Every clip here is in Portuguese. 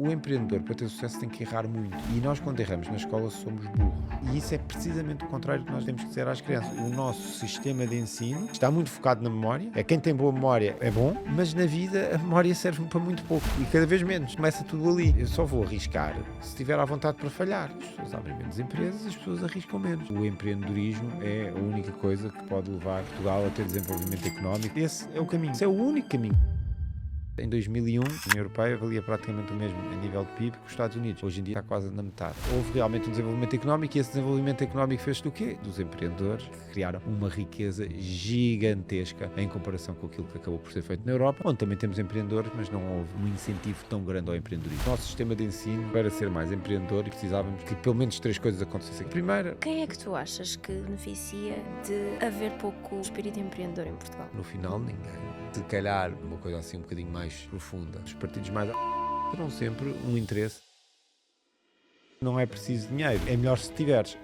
O empreendedor, para ter sucesso, tem que errar muito. E nós, quando erramos na escola, somos burros. E isso é precisamente o contrário do que nós temos que dizer às crianças. O nosso sistema de ensino está muito focado na memória. Quem tem boa memória é bom, mas na vida a memória serve para muito pouco. E cada vez menos. Começa tudo ali. Eu só vou arriscar se tiver à vontade para falhar. As pessoas abrem menos empresas, as pessoas arriscam menos. O empreendedorismo é a única coisa que pode levar Portugal a ter desenvolvimento económico. Esse é o caminho. Esse é o único caminho. Em 2001, a União Europeia valia praticamente o mesmo a nível de PIB que os Estados Unidos. Hoje em dia está quase na metade. Houve realmente um desenvolvimento económico e esse desenvolvimento económico fez do quê? Dos empreendedores que criaram uma riqueza gigantesca em comparação com aquilo que acabou por ser feito na Europa, onde também temos empreendedores, mas não houve um incentivo tão grande ao empreendedorismo. O nosso sistema de ensino, para ser mais empreendedor, precisávamos que pelo menos 3 coisas acontecessem. Primeiro, quem é que tu achas que beneficia de haver pouco espírito empreendedor em Portugal? no final, ninguém. Se calhar, uma coisa assim um bocadinho mais profunda. Os partidos mais terão sempre um interesse. Não é preciso dinheiro, é melhor se tiveres.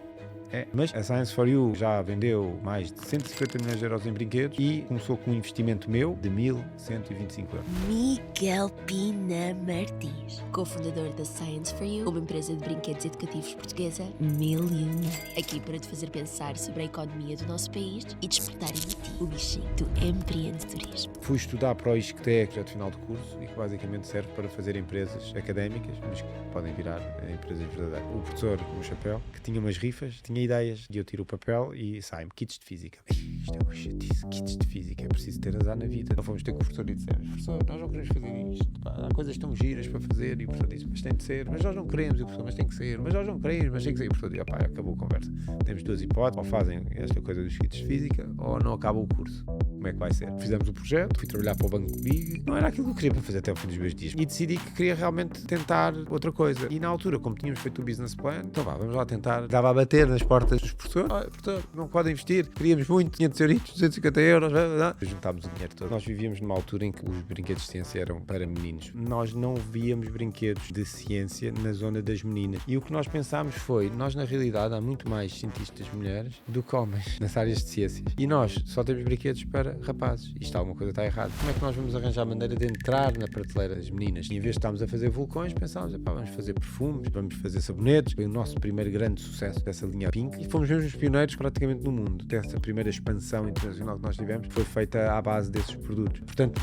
Mas a Science for You já vendeu mais de 150 milhões de euros em brinquedos e começou com um investimento meu de 1.125 euros. Miguel Pina Martins, cofundador da Science for You, uma empresa de brinquedos educativos portuguesa milionária, aqui para te fazer pensar sobre a economia do nosso país e despertar em ti o bichinho do empreendedorismo. Fui estudar para o ISCTE, que já é de final de curso, e que basicamente serve para fazer empresas académicas, mas que podem virar empresas verdadeiras. O professor, no chapéu, que tinha umas rifas, tinha ideias, e eu tiro o papel e sai-me kits de física. Isto é uma chatice, kits de física, é preciso ter azar na vida. Então fomos ter com o professor e dissemos: professor, nós não queremos fazer isto, pá, há coisas tão giras para fazer. E o professor disse: mas tem de ser, mas nós não queremos. E o professor: mas tem que ser, mas nós não queremos, mas tem que ser. E o professor disse: pá, acabou a conversa. Temos 2 hipóteses: ou fazem esta coisa dos kits de física, ou não acaba o curso. Como é que vai ser? Fizemos o projeto, fui trabalhar para o Banco Big, não era aquilo que eu queria para fazer até o fim dos meus dias. E decidi que queria realmente tentar outra coisa. E na altura, como tínhamos feito o business plan, então vamos lá tentar. Dava a bater nas portas dos professores: professor, não podem investir, queríamos muito, 500 euros, 250 euros, juntámos o dinheiro todo. Nós vivíamos numa altura em que os brinquedos de ciência eram para meninos. Nós não víamos brinquedos de ciência na zona das meninas. E o que nós pensámos foi: nós na realidade há muito mais cientistas mulheres do que homens nas áreas de ciências. E nós só temos brinquedos para rapazes. Isto alguma coisa está errada. Como é que nós vamos arranjar maneira de entrar na prateleira das meninas? E em vez de estarmos a fazer vulcões, pensámos: vamos fazer perfumes, vamos fazer sabonetes. Foi o nosso primeiro grande sucesso dessa linha Pink e fomos mesmo os pioneiros praticamente no mundo. Essa primeira expansão internacional que nós tivemos foi feita à base desses produtos. Portanto,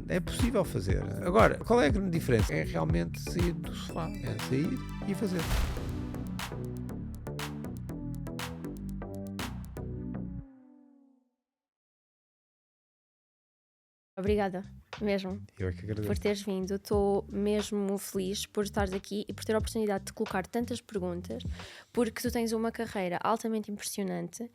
é possível fazer. Agora, qual é a grande diferença? É realmente sair do sofá. É sair e fazer. Obrigada, mesmo, Eu é que agradeço. por teres vindo. Estou mesmo feliz por estares aqui e por ter a oportunidade de colocar tantas perguntas, porque tu tens uma carreira altamente impressionante,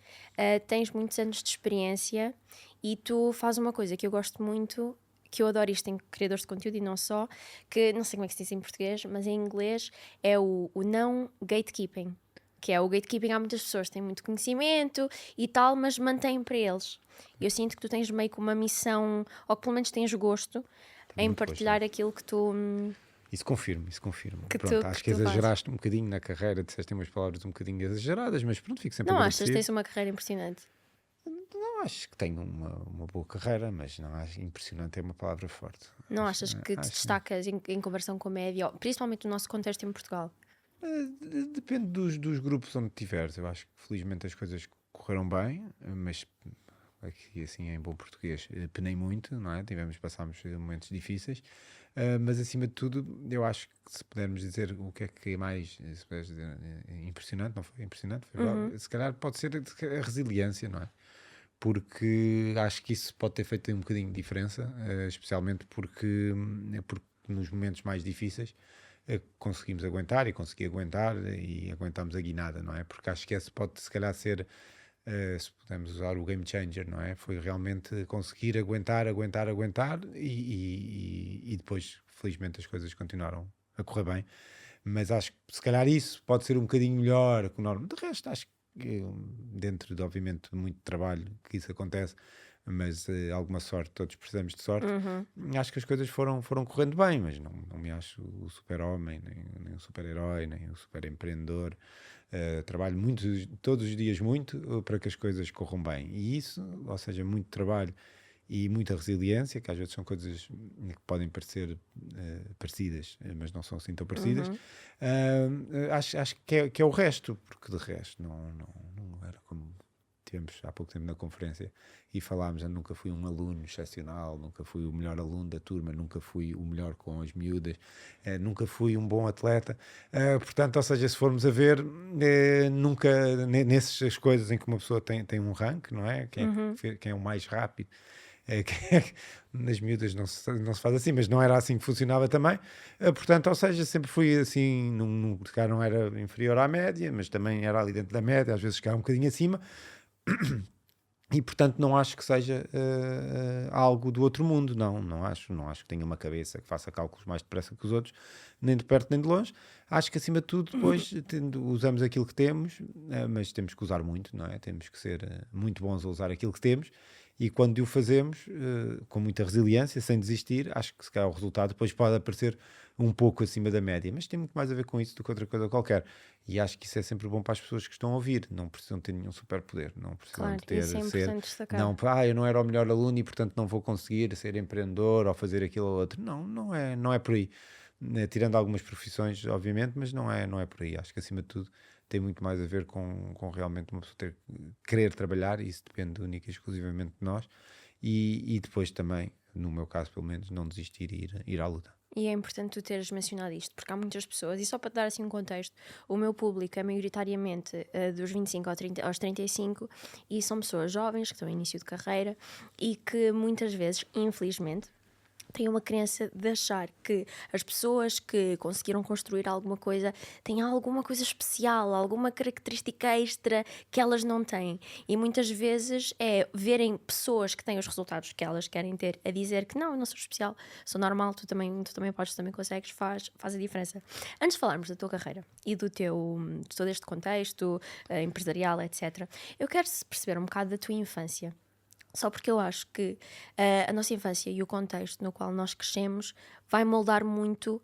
tens muitos anos de experiência e tu fazes uma coisa que eu gosto muito, que eu adoro isto em criadores de conteúdo e não só, que não sei como é que se diz em português, mas em inglês é o não gatekeeping, que é o gatekeeping. Há muitas pessoas que têm muito conhecimento e tal, mas mantêm para eles. Eu sinto que tu tens meio que uma missão, ou que pelo menos tens gosto em Muito partilhar gosto. aquilo que tu... Isso confirmo. Que Pronto, tu- acho que que tu fazes. exageraste um bocadinho na carreira, disseste umas palavras um bocadinho exageradas, mas pronto, fico sempre Não achas agradecido. que tens uma carreira impressionante? Não acho que tenho uma boa carreira, mas não acho impressionante, é uma palavra forte. Não achas que te acho- destacas em comparação com a média, principalmente no nosso contexto em Portugal? Depende dos grupos onde tiveres. Eu acho que felizmente as coisas correram bem, mas aqui assim em bom português penei muito, não é? Passámos momentos difíceis, mas acima de tudo eu acho que se pudermos dizer o que é mais, se puderes dizer, impressionante, não foi impressionante, foi verdade, se calhar pode ser a resiliência, não é? Porque acho que isso pode ter feito um bocadinho de diferença, especialmente porque nos momentos mais difíceis conseguimos aguentar e consegui aguentar e aguentámos a guinada, não é? Porque acho que esse pode se calhar ser, se pudermos usar o game changer, não é? Foi realmente conseguir aguentar e depois felizmente as coisas continuaram a correr bem, mas acho que se calhar isso pode ser um bocadinho melhor que o normal. De resto acho que dentro de obviamente muito trabalho que isso acontece, mas alguma sorte, todos precisamos de sorte. Acho que as coisas foram correndo bem, mas não me acho o super-homem, nem o super-herói, nem o super-empreendedor. Trabalho todos os dias muito para que as coisas corram bem. E isso, ou seja, muito trabalho e muita resiliência, que às vezes são coisas que podem parecer parecidas, mas não são assim tão parecidas. Acho que é o resto, porque de resto não era como tivemos há pouco tempo na conferência e falámos, eu nunca fui um aluno excepcional, nunca fui o melhor aluno da turma, nunca fui o melhor com as miúdas, nunca fui um bom atleta, portanto, ou seja, se formos a ver, nunca, nessas coisas em que uma pessoa tem um rank, não é? Quem é o mais rápido, nas miúdas não se faz assim, mas não era assim que funcionava também, portanto, ou seja, sempre fui assim, não era inferior à média, mas também era ali dentro da média, às vezes ficava um bocadinho acima, e portanto não acho que seja algo do outro mundo, não acho que tenha uma cabeça que faça cálculos mais depressa que os outros, nem de perto nem de longe. Acho que acima de tudo depois usamos aquilo que temos, mas temos que usar muito, não é? Temos que ser muito bons a usar aquilo que temos, e quando o fazemos com muita resiliência, sem desistir, acho que se calhar o resultado depois pode aparecer um pouco acima da média, mas tem muito mais a ver com isso do que outra coisa qualquer. E acho que isso é sempre bom para as pessoas que estão a ouvir. Não precisam ter nenhum superpoder, não precisam Claro, de ter isso é importante destacar. não, eu não era o melhor aluno e portanto não vou conseguir ser empreendedor ou fazer aquilo ou outro. Não é por aí. Tirando algumas profissões, obviamente, mas não é por aí. Acho que acima de tudo tem muito mais a ver com realmente uma pessoa querer trabalhar, e isso depende única e exclusivamente de nós, e depois também, no meu caso pelo menos, não desistir e ir à luta. E é importante tu teres mencionado isto, porque há muitas pessoas, e só para te dar assim um contexto, o meu público é maioritariamente dos 25 aos 35, e são pessoas jovens que estão em início de carreira e que muitas vezes, infelizmente, têm uma crença de achar que as pessoas que conseguiram construir alguma coisa têm alguma coisa especial, alguma característica extra que elas não têm. E muitas vezes é verem pessoas que têm os resultados que elas querem ter a dizer que não, eu não sou especial, sou normal, tu também podes, também consegues, faz a diferença. Antes de falarmos da tua carreira e de todo este contexto empresarial, etc., eu quero perceber um bocado da tua infância. Só porque eu acho que a nossa infância e o contexto no qual nós crescemos vai moldar muito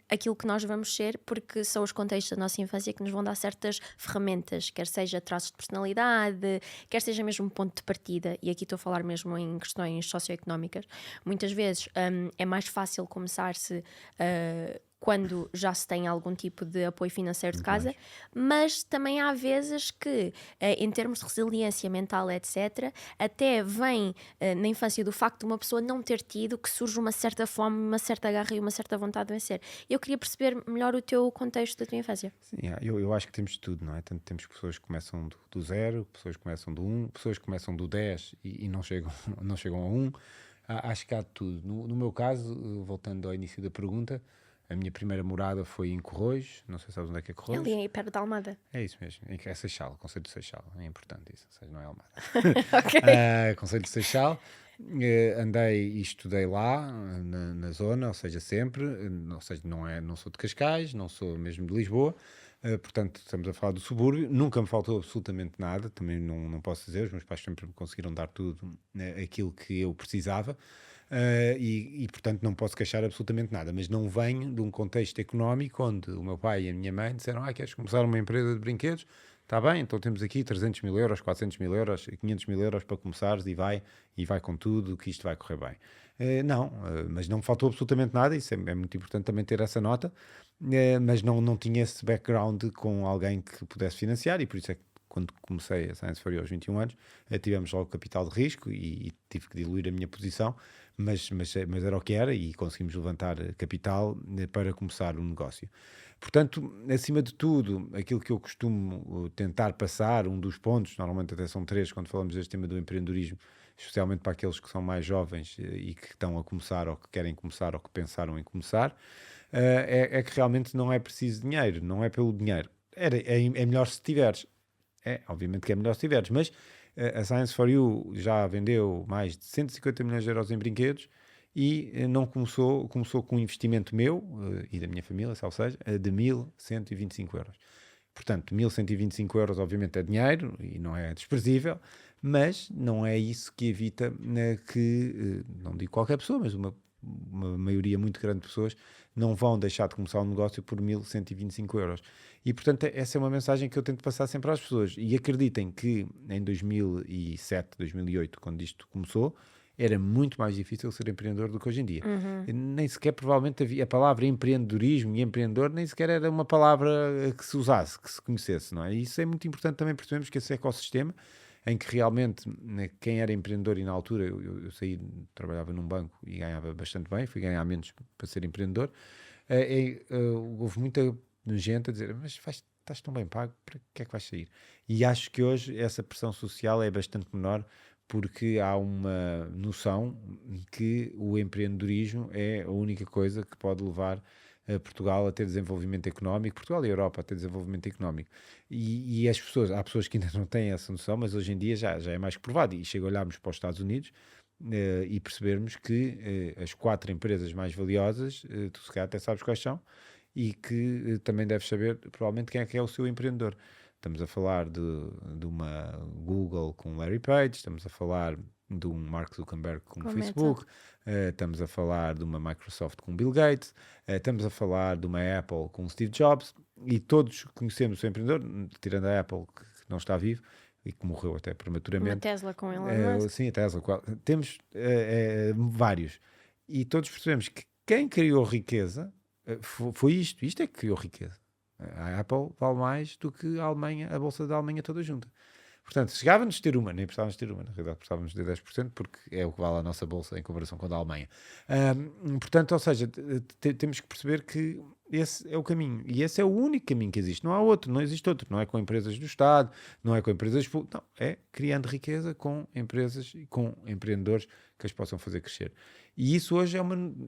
aquilo que nós vamos ser, porque são os contextos da nossa infância que nos vão dar certas ferramentas, quer seja traços de personalidade, quer seja mesmo um ponto de partida, e aqui estou a falar mesmo em questões socioeconómicas. Muitas vezes é mais fácil começar-se quando já se tem algum tipo de apoio financeiro de casa, mas também há vezes que, em termos de resiliência mental, etc., até vem na infância do facto de uma pessoa não ter tido, que surge uma certa fome, uma certa garra e uma certa vontade de vencer. Eu queria perceber melhor o teu contexto da tua infância. Sim, eu acho que temos de tudo, não é? Tanto temos pessoas que começam do 0, pessoas que começam do 1, pessoas que começam do 10 e não chegam a 1. Acho que há de tudo. No meu caso, voltando ao início da pergunta, a minha primeira morada foi em Corroios, não sei se sabes onde é que é Corroios. Ali perto de Almada. É isso mesmo, é Seixal, Concelho de Seixal, é importante isso, ou seja, não é Almada. Ok. Concelho de Seixal, andei e estudei lá, na zona, ou seja, sempre, ou seja, não sou de Cascais, não sou mesmo de Lisboa, portanto estamos a falar do subúrbio, nunca me faltou absolutamente nada, também não posso dizer, os meus pais sempre me conseguiram dar tudo aquilo que eu precisava. E portanto não posso queixar absolutamente nada, mas não venho de um contexto económico onde o meu pai e a minha mãe disseram: queres começar uma empresa de brinquedos? Está bem, então temos aqui 300 mil euros, 400 mil euros, 500 mil euros para começares e vai com tudo, que isto vai correr bem. Mas não me faltou absolutamente nada, isso é muito importante também ter essa nota, mas não tinha esse background com alguém que pudesse financiar, e por isso é que quando comecei a Science for You aos 21 anos, tivemos logo capital de risco e tive que diluir a minha posição, mas era o que era, e conseguimos levantar capital para começar um negócio. Portanto, acima de tudo, aquilo que eu costumo tentar passar, um dos pontos, normalmente até são 3, quando falamos deste tema do empreendedorismo, especialmente para aqueles que são mais jovens e que estão a começar, ou que querem começar, ou que pensaram em começar, é que realmente não é preciso dinheiro, não é pelo dinheiro. É melhor se tiveres. Obviamente que é melhor se tiveres, mas a Science for You já vendeu mais de 150 milhões de euros em brinquedos e não começou com um investimento meu e da minha família, ou seja, de 1.125 euros. Portanto, 1.125 euros obviamente é dinheiro e não é desprezível, mas não é isso que evita que, não digo qualquer pessoa, mas uma maioria muito grande de pessoas não vão deixar de começar um negócio por 1.125 euros. E, portanto, essa é uma mensagem que eu tento passar sempre às pessoas. E acreditem que em 2007, 2008, quando isto começou, era muito mais difícil ser empreendedor do que hoje em dia. Nem sequer, provavelmente, havia a palavra empreendedorismo e empreendedor, nem sequer era uma palavra que se usasse, que se conhecesse, não é? E isso é muito importante também percebermos que esse ecossistema, em que realmente, né, quem era empreendedor, e na altura eu saí, trabalhava num banco e ganhava bastante bem, fui ganhar menos para ser empreendedor, houve muita gente a dizer, mas estás tão bem pago, para que é que vais sair? E acho que hoje essa pressão social é bastante menor, porque há uma noção que o empreendedorismo é a única coisa que pode levar a Portugal a ter desenvolvimento económico, Portugal e a Europa a ter desenvolvimento económico. E as pessoas, há pessoas que ainda não têm essa noção, mas hoje em dia já é mais que provado. E chega a olharmos para os Estados Unidos e percebermos que as 4 empresas mais valiosas, tu se calhar até sabes quais são, e que também deves saber provavelmente quem é que é o seu empreendedor. Estamos a falar de uma Google com Larry Page, estamos a falar de um Mark Zuckerberg com o Facebook, estamos a falar de uma Microsoft com Bill Gates, estamos a falar de uma Apple com Steve Jobs, e todos conhecemos o seu empreendedor, tirando a Apple, que não está vivo e que morreu até prematuramente. Uma Tesla com Elon Musk. Sim, a Tesla. Temos vários. E todos percebemos que quem criou riqueza foi isto. Isto é que criou riqueza. A Apple vale mais do que a Alemanha, a Bolsa da Alemanha toda junta. Portanto, chegávamos a ter uma, nem precisávamos ter uma, na realidade precisávamos de 10%, porque é o que vale a nossa Bolsa em comparação com a da Alemanha. Portanto, ou seja, temos que perceber que esse é o caminho, e esse é o único caminho que existe, não há outro, não existe outro, não é com empresas do Estado, não é com empresas públicas, não, é criando riqueza com empresas e com empreendedores que as possam fazer crescer. E isso hoje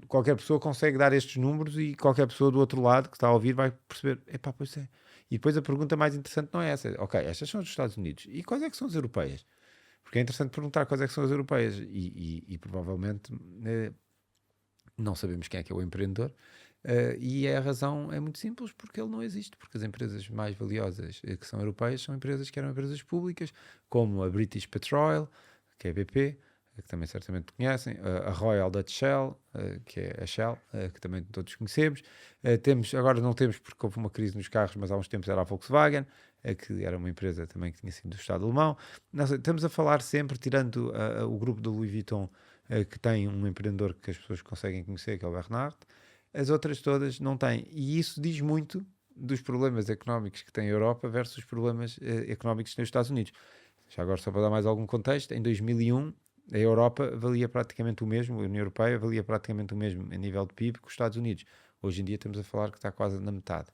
qualquer pessoa consegue dar estes números, e qualquer pessoa do outro lado que está a ouvir vai perceber, epá, pois é. E depois a pergunta mais interessante não é essa. Ok, estas são dos Estados Unidos. E quais é que são as europeias? Porque é interessante perguntar quais é que são as europeias. E provavelmente não sabemos quem é que é o empreendedor. E a razão é muito simples, porque ele não existe. Porque as empresas mais valiosas que são europeias são empresas que eram empresas públicas, como a British Petroil, que é a BP, que também certamente conhecem, a Royal Dutch Shell, que é a Shell, que também todos conhecemos. Agora não temos porque houve uma crise nos carros, mas há uns tempos era a Volkswagen, que era uma empresa também que tinha sido do Estado alemão. Estamos a falar sempre, tirando o grupo da Louis Vuitton, que tem um empreendedor que as pessoas conseguem conhecer, que é o Bernard. As outras todas não têm. E isso diz muito dos problemas económicos que tem a Europa versus os problemas económicos que tem os Estados Unidos. Já agora, só para dar mais algum contexto, em 2001 a Europa valia praticamente o mesmo, a União Europeia valia praticamente o mesmo em nível de PIB que os Estados Unidos. Hoje em dia estamos a falar que está quase na metade.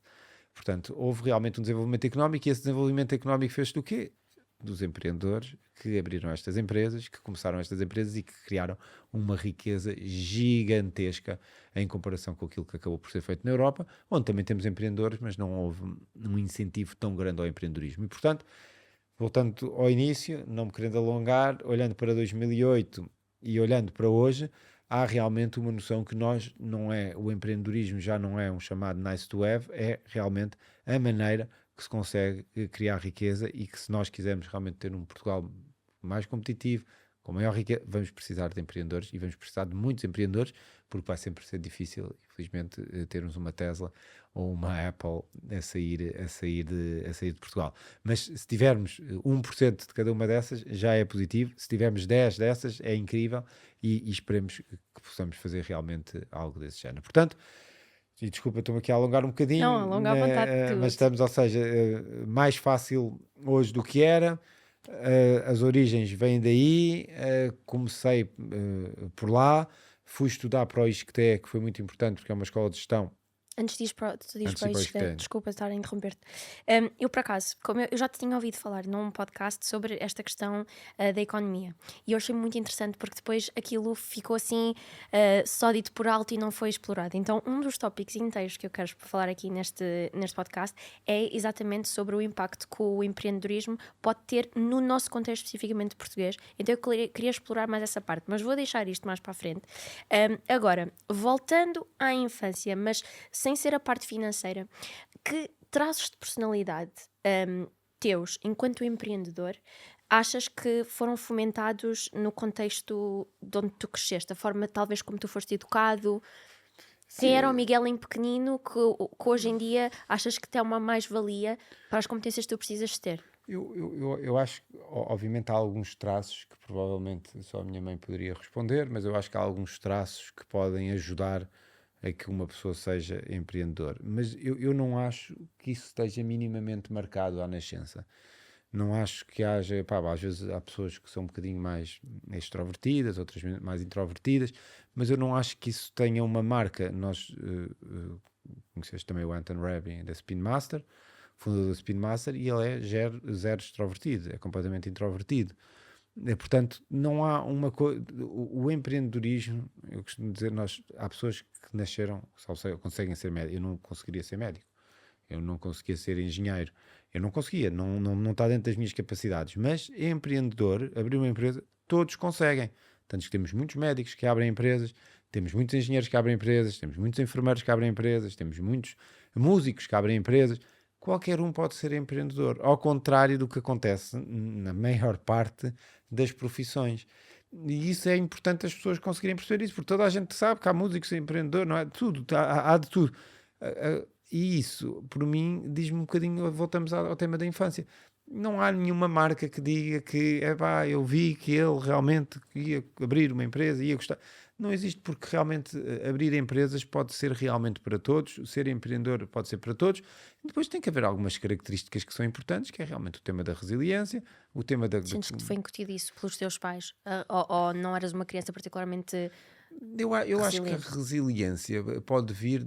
Portanto, houve realmente um desenvolvimento económico, e esse desenvolvimento económico fez do quê? Dos empreendedores que abriram estas empresas, que começaram estas empresas e que criaram uma riqueza gigantesca em comparação com aquilo que acabou por ser feito na Europa, onde também temos empreendedores, mas não houve um incentivo tão grande ao empreendedorismo. E, portanto, voltando ao início, não me querendo alongar, olhando para 2008 e olhando para hoje, há realmente uma noção que o empreendedorismo já não é um chamado nice to have, é realmente a maneira que se consegue criar riqueza, e que, se nós quisermos realmente ter um Portugal mais competitivo, com maior riqueza, vamos precisar de empreendedores, e vamos precisar de muitos empreendedores, porque vai sempre ser difícil, infelizmente, termos uma Tesla ou uma Apple a sair de Portugal. Mas se tivermos 1% de cada uma dessas, já é positivo. Se tivermos 10 dessas, é incrível, e esperemos que possamos fazer realmente algo desse género. Portanto, e desculpa, estou-me aqui a alongar um bocadinho. Não, alonga à vontade de tudo. Mas estamos, ou seja, mais fácil hoje do que era. As origens vêm daí. Comecei por lá, fui estudar para o ISCTE, que foi muito importante, porque é uma escola de gestão. Antes de ir para Antes de ir para o isto, ISCTE. desculpa estar a interromper-te. Eu, por acaso, como eu já te tinha ouvido falar num podcast sobre esta questão da economia, e eu achei muito interessante, porque depois aquilo ficou assim só dito por alto e não foi explorado. Então, um dos tópicos inteiros que eu quero falar aqui neste podcast é exatamente sobre o impacto que o empreendedorismo pode ter no nosso contexto especificamente português. Então eu queria explorar mais essa parte, mas vou deixar isto mais para a frente. Agora, voltando à infância, mas sem ser a parte financeira, que traços de personalidade teus, enquanto empreendedor, achas que foram fomentados no contexto de onde tu cresceste? A forma, talvez, como tu foste educado? Quem era o Miguel em pequenino que hoje em dia achas que tem uma mais-valia para as competências que tu precisas ter? Eu acho que, obviamente, há alguns traços que provavelmente só a minha mãe poderia responder, mas eu acho que há alguns traços que podem ajudar a que uma pessoa seja empreendedor. Mas eu não acho que isso esteja minimamente marcado à nascença. Não acho que haja, pá, às vezes há pessoas que são um bocadinho mais extrovertidas, outras mais introvertidas, mas eu não acho que isso tenha uma marca. Nós conheceste também o Anton Rabin da Spin Master, fundador da Spin Master, e ele é zero extrovertido, é completamente introvertido. Portanto, não há uma coisa. O empreendedorismo, eu costumo dizer, há pessoas que nasceram, só conseguem ser médicos. Eu não conseguiria ser médico, eu não conseguia ser engenheiro, eu não conseguia, não está dentro das minhas capacidades. Mas empreendedor, abrir uma empresa, todos conseguem. Tanto que temos muitos médicos que abrem empresas, temos muitos engenheiros que abrem empresas, temos muitos enfermeiros que abrem empresas, temos muitos músicos que abrem empresas. Qualquer um pode ser empreendedor, ao contrário do que acontece na maior parte das profissões. E isso é importante as pessoas conseguirem perceber isso, porque toda a gente sabe que há músicos e empreendedor, não é? Tudo, há de tudo. E isso, por mim, diz-me um bocadinho, voltamos ao tema da infância. Não há nenhuma marca que diga que, eu vi que ele realmente ia abrir uma empresa, ia gostar. Não existe, porque realmente abrir empresas pode ser realmente para todos, ser empreendedor pode ser para todos. Depois tem que haver algumas características que são importantes, que é realmente o tema da resiliência, o tema da... Sentes que te foi incutido isso pelos teus pais? Ou não eras uma criança particularmente Eu acho que a resiliente? resiliência pode vir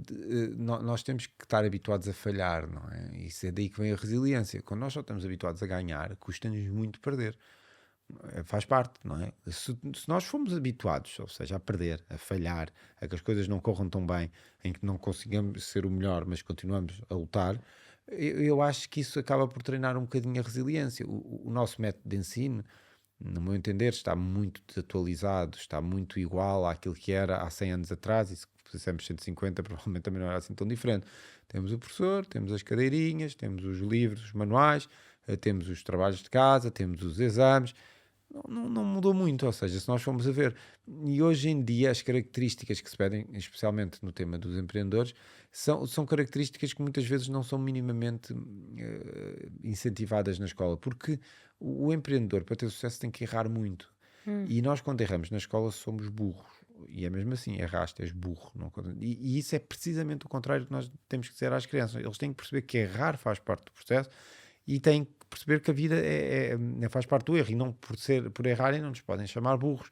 nós temos que estar habituados a falhar, não é? Isso é daí que vem a resiliência. Quando nós só estamos habituados a ganhar, custa-nos muito perder. Faz parte, não é? Se nós formos habituados, ou seja, a perder, a falhar, a que as coisas não corram tão bem, em que não consigamos ser o melhor, mas continuamos a lutar, eu acho que isso acaba por treinar um bocadinho a resiliência. O nosso método de ensino, no meu entender, está muito desatualizado, está muito igual àquilo que era há 100 anos atrás, e se fizemos 150, provavelmente também não era assim tão diferente. Temos o professor, temos as cadeirinhas, temos os livros, os manuais, temos os trabalhos de casa, temos os exames. Não mudou muito, ou seja, se nós formos a ver, e hoje em dia as características que se pedem, especialmente no tema dos empreendedores, são características que muitas vezes não são minimamente incentivadas na escola, porque o empreendedor, para ter sucesso, tem que errar muito. E nós, quando erramos na escola, somos burros. E é mesmo assim, erraste, és burro. E isso é precisamente o contrário que nós temos que dizer às crianças. Eles têm que perceber que errar faz parte do processo e têm que perceber que a vida faz parte do erro. E não por errarem, não nos podem chamar burros,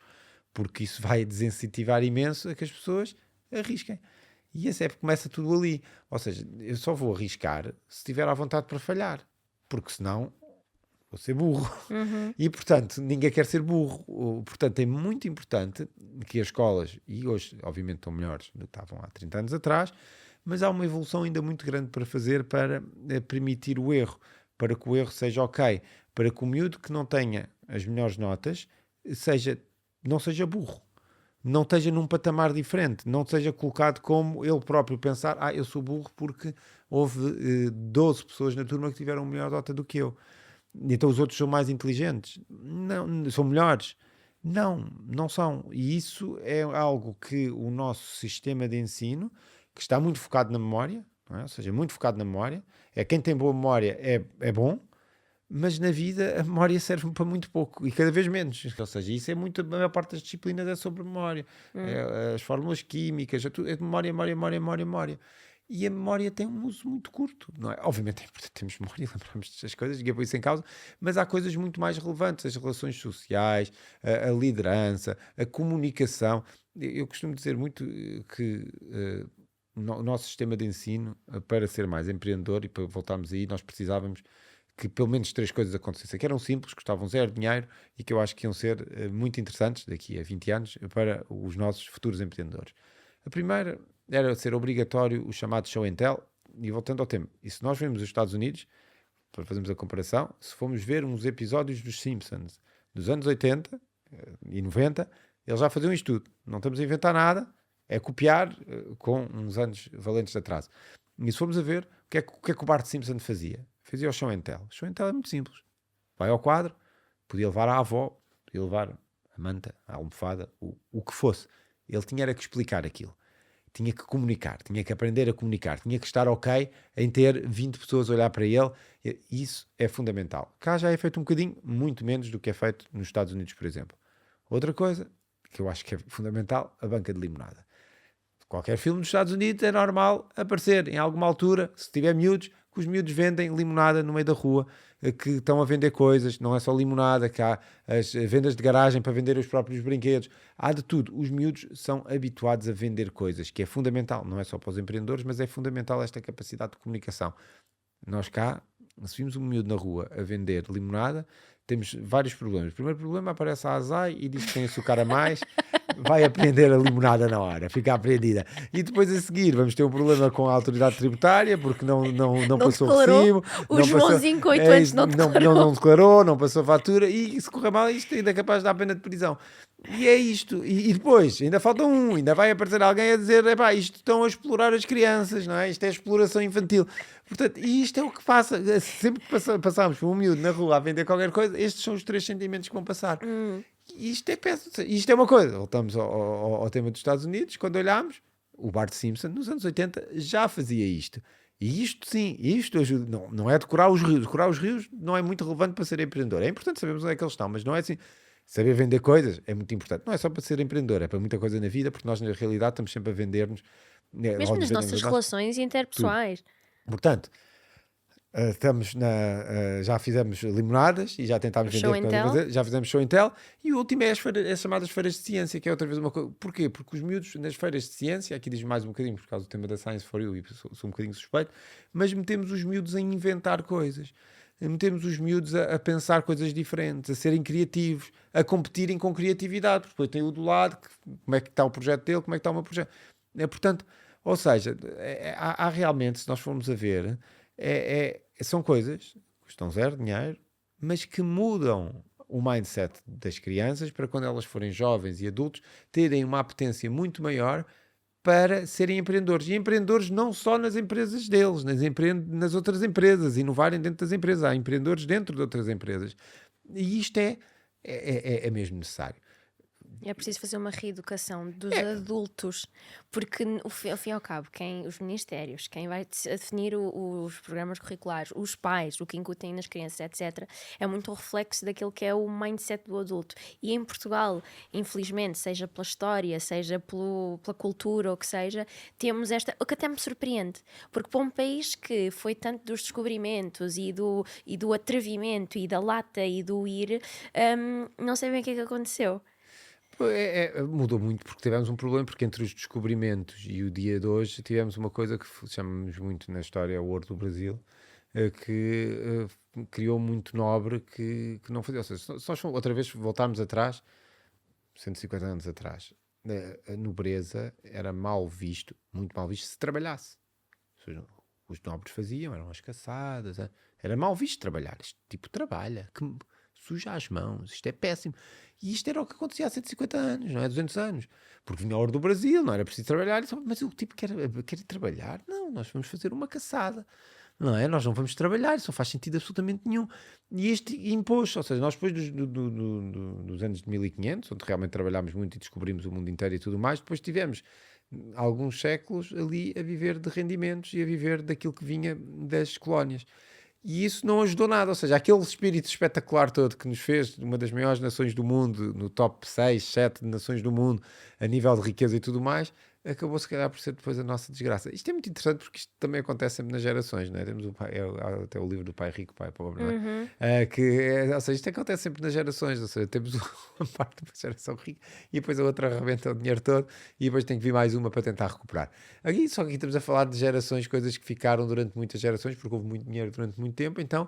porque isso vai desincentivar imenso a que as pessoas arrisquem. E esse porque começa tudo ali. Ou seja, eu só vou arriscar se tiver à vontade para falhar, porque senão vou ser burro. E, portanto, ninguém quer ser burro. Portanto, é muito importante que as escolas, e hoje, obviamente, estão melhores do que estavam há 30 anos atrás, mas há uma evolução ainda muito grande para fazer para permitir o erro, para que o erro seja ok, para que o miúdo que não tenha as melhores notas não seja burro, não esteja num patamar diferente, não seja colocado como ele próprio pensar, eu sou burro porque houve 12 pessoas na turma que tiveram melhor nota do que eu. Então os outros são mais inteligentes. Não, são melhores. Não são. E isso é algo que o nosso sistema de ensino, que está muito focado na memória, não é? Ou seja, muito focado na memória, quem tem boa memória é bom, mas na vida a memória serve para muito pouco e cada vez menos. Ou seja, isso é muito, a maior parte das disciplinas é sobre memória. As fórmulas químicas, é memória, memória, memória, memória, memória. E a memória tem um uso muito curto, não é? Obviamente é importante termos memória, lembrarmos destas coisas, ninguém põe isso em causa, mas há coisas muito mais relevantes, as relações sociais, a liderança, a comunicação. Eu costumo dizer muito que o nosso sistema de ensino, para ser mais empreendedor e para voltarmos aí, nós precisávamos que pelo menos 3 coisas acontecessem, que eram simples, custavam zero dinheiro e que eu acho que iam ser muito interessantes daqui a 20 anos para os nossos futuros empreendedores. A primeira era ser obrigatório o chamado show and tell, e voltando ao tema, e se nós vemos os Estados Unidos, para fazermos a comparação, se formos ver uns episódios dos Simpsons dos anos 80 e 90, eles já faziam isto tudo, não estamos a inventar nada, é copiar com uns anos valentes de atraso. E se formos a ver, o que é que o Bart Simpson fazia? Fazia o show and tell. O show and tell é muito simples. Vai ao quadro, podia levar a avó, podia levar a manta, a almofada, o que fosse. Ele tinha era que explicar aquilo. tinha que comunicar, tinha que aprender a comunicar, tinha que estar ok em ter 20 pessoas a olhar para ele. Isso é fundamental. Cá já é feito um bocadinho, muito menos do que é feito nos Estados Unidos, por exemplo. Outra coisa que eu acho que é fundamental, a banca de limonada. Qualquer filme dos Estados Unidos é normal aparecer em alguma altura, se tiver miúdos, que os miúdos vendem limonada no meio da rua, que estão a vender coisas, não é só limonada, que há as vendas de garagem para vender os próprios brinquedos, há de tudo. Os miúdos são habituados a vender coisas, que é fundamental, não é só para os empreendedores, mas é fundamental esta capacidade de comunicação. Nós cá, se vimos um miúdo na rua a vender limonada, temos vários problemas. O primeiro problema, aparece a Azai e diz que tem açúcar a mais, vai apreender a limonada na hora, fica apreendida. E depois a seguir vamos ter um problema com a autoridade tributária, porque não passou o recibo. O Joãozinho com 8 anos não declarou. Não declarou, não passou a fatura, e se correr mal isto ainda é capaz de dar pena de prisão. E é isto. E depois, ainda falta ainda vai aparecer alguém a dizer, epá, isto estão a explorar as crianças, não é? Isto é exploração infantil. Portanto, e isto é o que passa. Sempre que passamos por um miúdo na rua a vender qualquer coisa, estes são os 3 sentimentos que vão passar. E isto é péssimo. Isto é uma coisa. Voltamos ao tema dos Estados Unidos. Quando olhámos, o Bart Simpson, nos anos 80, já fazia isto. E isto sim, isto ajuda. Não é decorar os rios. Decorar os rios não é muito relevante para ser empreendedor. É importante sabermos onde é que eles estão, mas não é assim. Saber vender coisas é muito importante. Não é só para ser empreendedor, é para muita coisa na vida, porque nós na realidade estamos sempre a vender-nos. Mesmo nas nossas relações interpessoais. Tudo. Portanto, já fizemos limonadas e já tentámos vender, já fizemos show and tell, e o último é as chamadas feiras de ciência, que é outra vez uma coisa. Porquê? Porque os miúdos nas feiras de ciência, aqui diz mais um bocadinho por causa do tema da Science for You, e sou um bocadinho suspeito, mas metemos os miúdos a inventar coisas, metemos os miúdos a pensar coisas diferentes, a serem criativos, a competirem com criatividade, porque depois tem o do lado, como é que está o projeto dele, como é que está o meu projeto. Portanto, ou seja, há realmente, se nós formos a ver, são coisas que custam zero dinheiro, mas que mudam o mindset das crianças para quando elas forem jovens e adultos terem uma apetência muito maior para serem empreendedores. E empreendedores não só nas empresas deles, nas outras empresas, inovarem dentro das empresas. Há empreendedores dentro de outras empresas. E isto é mesmo necessário. É preciso fazer uma reeducação dos adultos, porque ao fim e ao cabo, os ministérios, quem vai definir os programas curriculares, os pais, o que incutem nas crianças, etc., é muito um reflexo daquilo que é o mindset do adulto. E em Portugal, infelizmente, seja pela história, seja pela cultura, ou que seja, temos o que até me surpreende, porque para um país que foi tanto dos descobrimentos e do atrevimento e da lata e do ir, não sei bem o que é que aconteceu. Mudou muito porque tivemos um problema, porque entre os descobrimentos e o dia de hoje tivemos uma coisa que chamamos muito na história o ouro do Brasil, que criou muito nobre que não fazia. Ou seja, se nós outra vez voltarmos atrás, 150 anos atrás, a nobreza era muito mal visto se trabalhasse. Ou seja, os nobres faziam, eram as caçadas, era mal visto trabalhar. Este tipo trabalha, que suja as mãos, isto é péssimo. E isto era o que acontecia há 150 anos, não é? 200 anos. Porque vinha a ouro do Brasil, não era preciso trabalhar. Mas o tipo quer ir trabalhar? Não, nós vamos fazer uma caçada. Não é? Nós não vamos trabalhar, isso não faz sentido absolutamente nenhum. E este impôs, ou seja, nós depois dos anos de 1500, onde realmente trabalhámos muito e descobrimos o mundo inteiro e tudo mais, depois tivemos alguns séculos ali a viver de rendimentos e a viver daquilo que vinha das colónias. E isso não ajudou nada, ou seja, aquele espírito espetacular todo que nos fez uma das maiores nações do mundo, no top 6, 7 de nações do mundo, a nível de riqueza e tudo mais, acabou se calhar por ser depois a nossa desgraça. Isto é muito interessante porque isto também acontece sempre nas gerações, não é? Temos até o livro do Pai Rico, Pai Pobre, não é? Ou seja, isto acontece sempre nas gerações, ou seja, temos uma parte de uma geração rica e depois a outra arrebenta o dinheiro todo e depois tem que vir mais uma para tentar recuperar. Só que aqui estamos a falar de gerações, coisas que ficaram durante muitas gerações, porque houve muito dinheiro durante muito tempo, então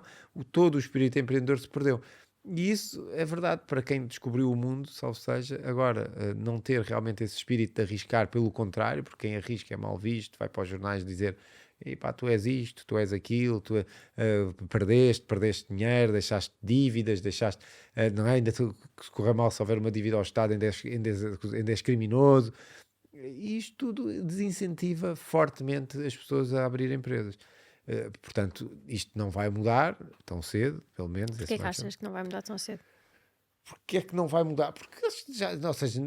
todo o espírito empreendedor se perdeu. E isso é verdade para quem descobriu o mundo, salvo seja. Agora, não ter realmente esse espírito de arriscar, pelo contrário, porque quem arrisca é mal visto, vai para os jornais dizer: "Epá, tu és isto, tu és aquilo, tu perdeste dinheiro, deixaste dívidas, não é? Ainda se correr mal, se houver uma dívida ao Estado, ainda és criminoso." E isto tudo desincentiva fortemente as pessoas a abrir empresas. Portanto, isto não vai mudar tão cedo, pelo menos. Porquê que achas que não vai mudar tão cedo? Porquê é que não vai mudar? Porque ou seja,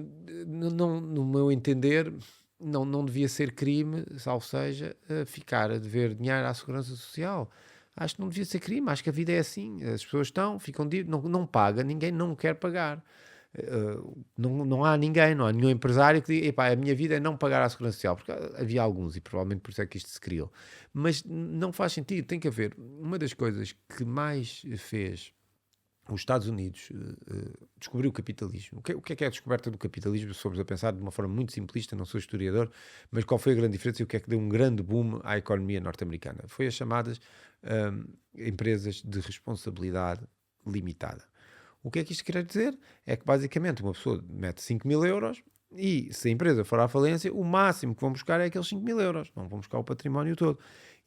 no meu entender, não devia ser crime, salvo seja, ficar a dever dinheiro à Segurança Social. Acho que não devia ser crime, acho que a vida é assim. As pessoas ficam não paga, ninguém não quer pagar. Não há ninguém, não há nenhum empresário que diga, epá, a minha vida é não pagar à Segurança Social, porque havia alguns e provavelmente por isso é que isto se criou. Mas não faz sentido, tem que haver. Uma das coisas que mais fez os Estados Unidos descobrir o capitalismo. O que é a descoberta do capitalismo? Se formos a pensar de uma forma muito simplista, não sou historiador, mas qual foi a grande diferença e o que é que deu um grande boom à economia norte-americana? Foi as chamadas empresas de responsabilidade limitada. O que é que isto quer dizer? É que basicamente uma pessoa mete 5.000 euros e se a empresa for à falência, o máximo que vão buscar é aqueles 5.000 euros, não vão buscar o património todo.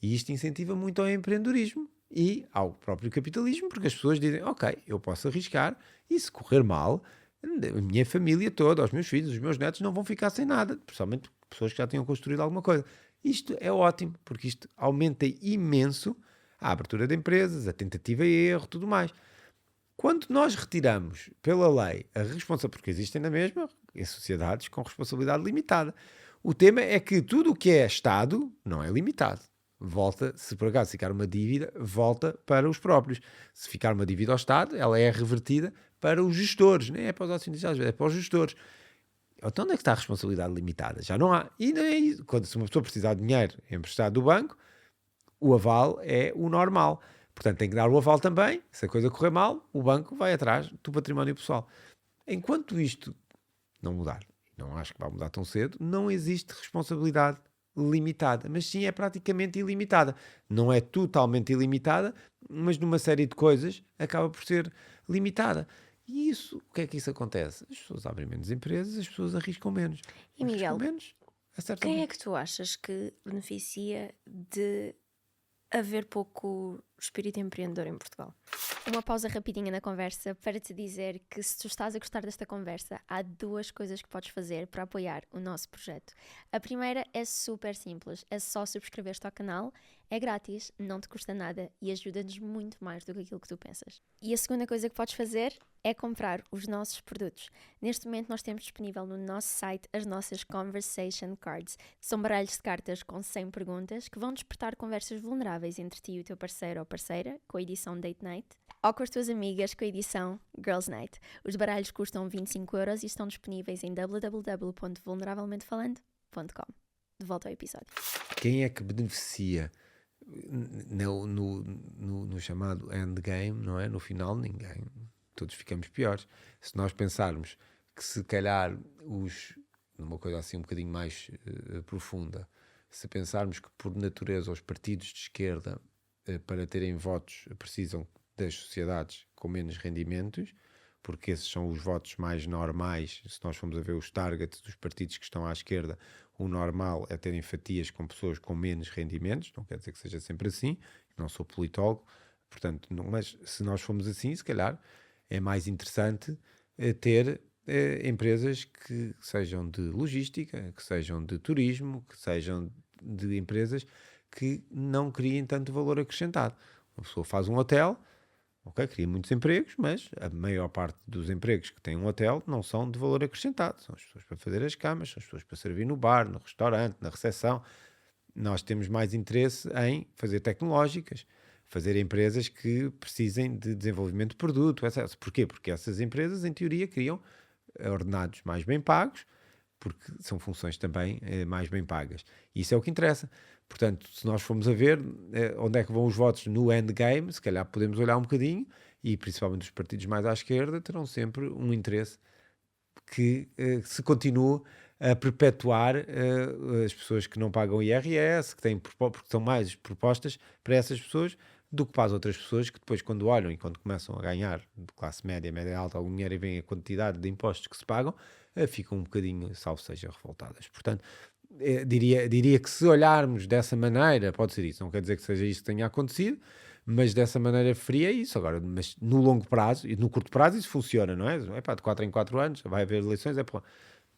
E isto incentiva muito ao empreendedorismo e ao próprio capitalismo, porque as pessoas dizem, ok, eu posso arriscar e se correr mal, a minha família toda, os meus filhos, os meus netos não vão ficar sem nada, principalmente pessoas que já tenham construído alguma coisa. Isto é ótimo, porque isto aumenta imenso a abertura de empresas, a tentativa e erro, tudo mais. Quando nós retiramos pela lei a responsabilidade, porque existem na mesma em sociedades com responsabilidade limitada, o tema é que tudo o que é Estado não é limitado. Volta, se por acaso ficar uma dívida, volta para os próprios. Se ficar uma dívida ao Estado, ela é revertida para os gestores, nem é para os acionistas, é para os gestores. Então onde é que está a responsabilidade limitada? Já não há. E não é isso. Quando se uma pessoa precisar de dinheiro emprestado do banco, o aval é o normal. Portanto, tem que dar o aval também. Se a coisa correr mal, o banco vai atrás do património pessoal. Enquanto isto não mudar, não acho que vai mudar tão cedo, não existe responsabilidade limitada, mas sim é praticamente ilimitada. Não é totalmente ilimitada, mas numa série de coisas acaba por ser limitada. E isso, o que é que isso acontece? As pessoas abrem menos empresas, as pessoas arriscam menos. E Miguel, menos, quem é que tu achas que beneficia de haver pouco espírito empreendedor em Portugal? Uma pausa rapidinha na conversa para te dizer que se tu estás a gostar desta conversa, há 2 coisas que podes fazer para apoiar o nosso projeto. A primeira é super simples, é só subscrever-te ao canal, é grátis, não te custa nada e ajuda-nos muito mais do que aquilo que tu pensas. E a segunda coisa que podes fazer é comprar os nossos produtos. Neste momento nós temos disponível no nosso site as nossas Conversation Cards. São baralhos de cartas com 100 perguntas que vão despertar conversas vulneráveis entre ti e o teu parceiro ou parceira, com a edição Date Night, ou com as tuas amigas, com a edição Girls Night. Os baralhos custam 25€ e estão disponíveis em www.vulneravelmentefalando.com. De volta ao episódio. Quem é que beneficia no chamado endgame, não é? No final, ninguém. Todos ficamos piores. Se nós pensarmos que se calhar numa coisa assim um bocadinho mais profunda, se pensarmos que por natureza os partidos de esquerda para terem votos precisam das sociedades com menos rendimentos, porque esses são os votos mais normais. Se nós formos a ver os targets dos partidos que estão à esquerda, o normal é terem fatias com pessoas com menos rendimentos, não quer dizer que seja sempre assim, não sou politólogo, portanto, mas se nós formos assim, se calhar é mais interessante ter empresas que sejam de logística, que sejam de turismo, que sejam de empresas que não criem tanto valor acrescentado. Uma pessoa faz um hotel, ok, cria muitos empregos, mas a maior parte dos empregos que tem um hotel não são de valor acrescentado. São as pessoas para fazer as camas, são as pessoas para servir no bar, no restaurante, na recepção. Nós temos mais interesse em fazer tecnológicas, fazer empresas que precisem de desenvolvimento de produto, etc. Porquê? Porque essas empresas, em teoria, criam ordenados mais bem pagos, porque são funções também mais bem pagas. E isso é o que interessa. Portanto, se nós formos a ver onde é que vão os votos no endgame, se calhar podemos olhar um bocadinho, e principalmente os partidos mais à esquerda terão sempre um interesse que se continue a perpetuar as pessoas que não pagam IRS, porque são mais propostas para essas pessoas do que para as outras pessoas que depois, quando olham e quando começam a ganhar de classe média, média alta, algum dinheiro e veem a quantidade de impostos que se pagam, ficam um bocadinho, salvo seja, revoltadas. Portanto, diria que se olharmos dessa maneira, pode ser isso, não quer dizer que seja isso que tenha acontecido, mas dessa maneira fria é isso. Agora, mas no longo prazo e no curto prazo isso funciona, não é? De 4 em 4 anos vai haver eleições,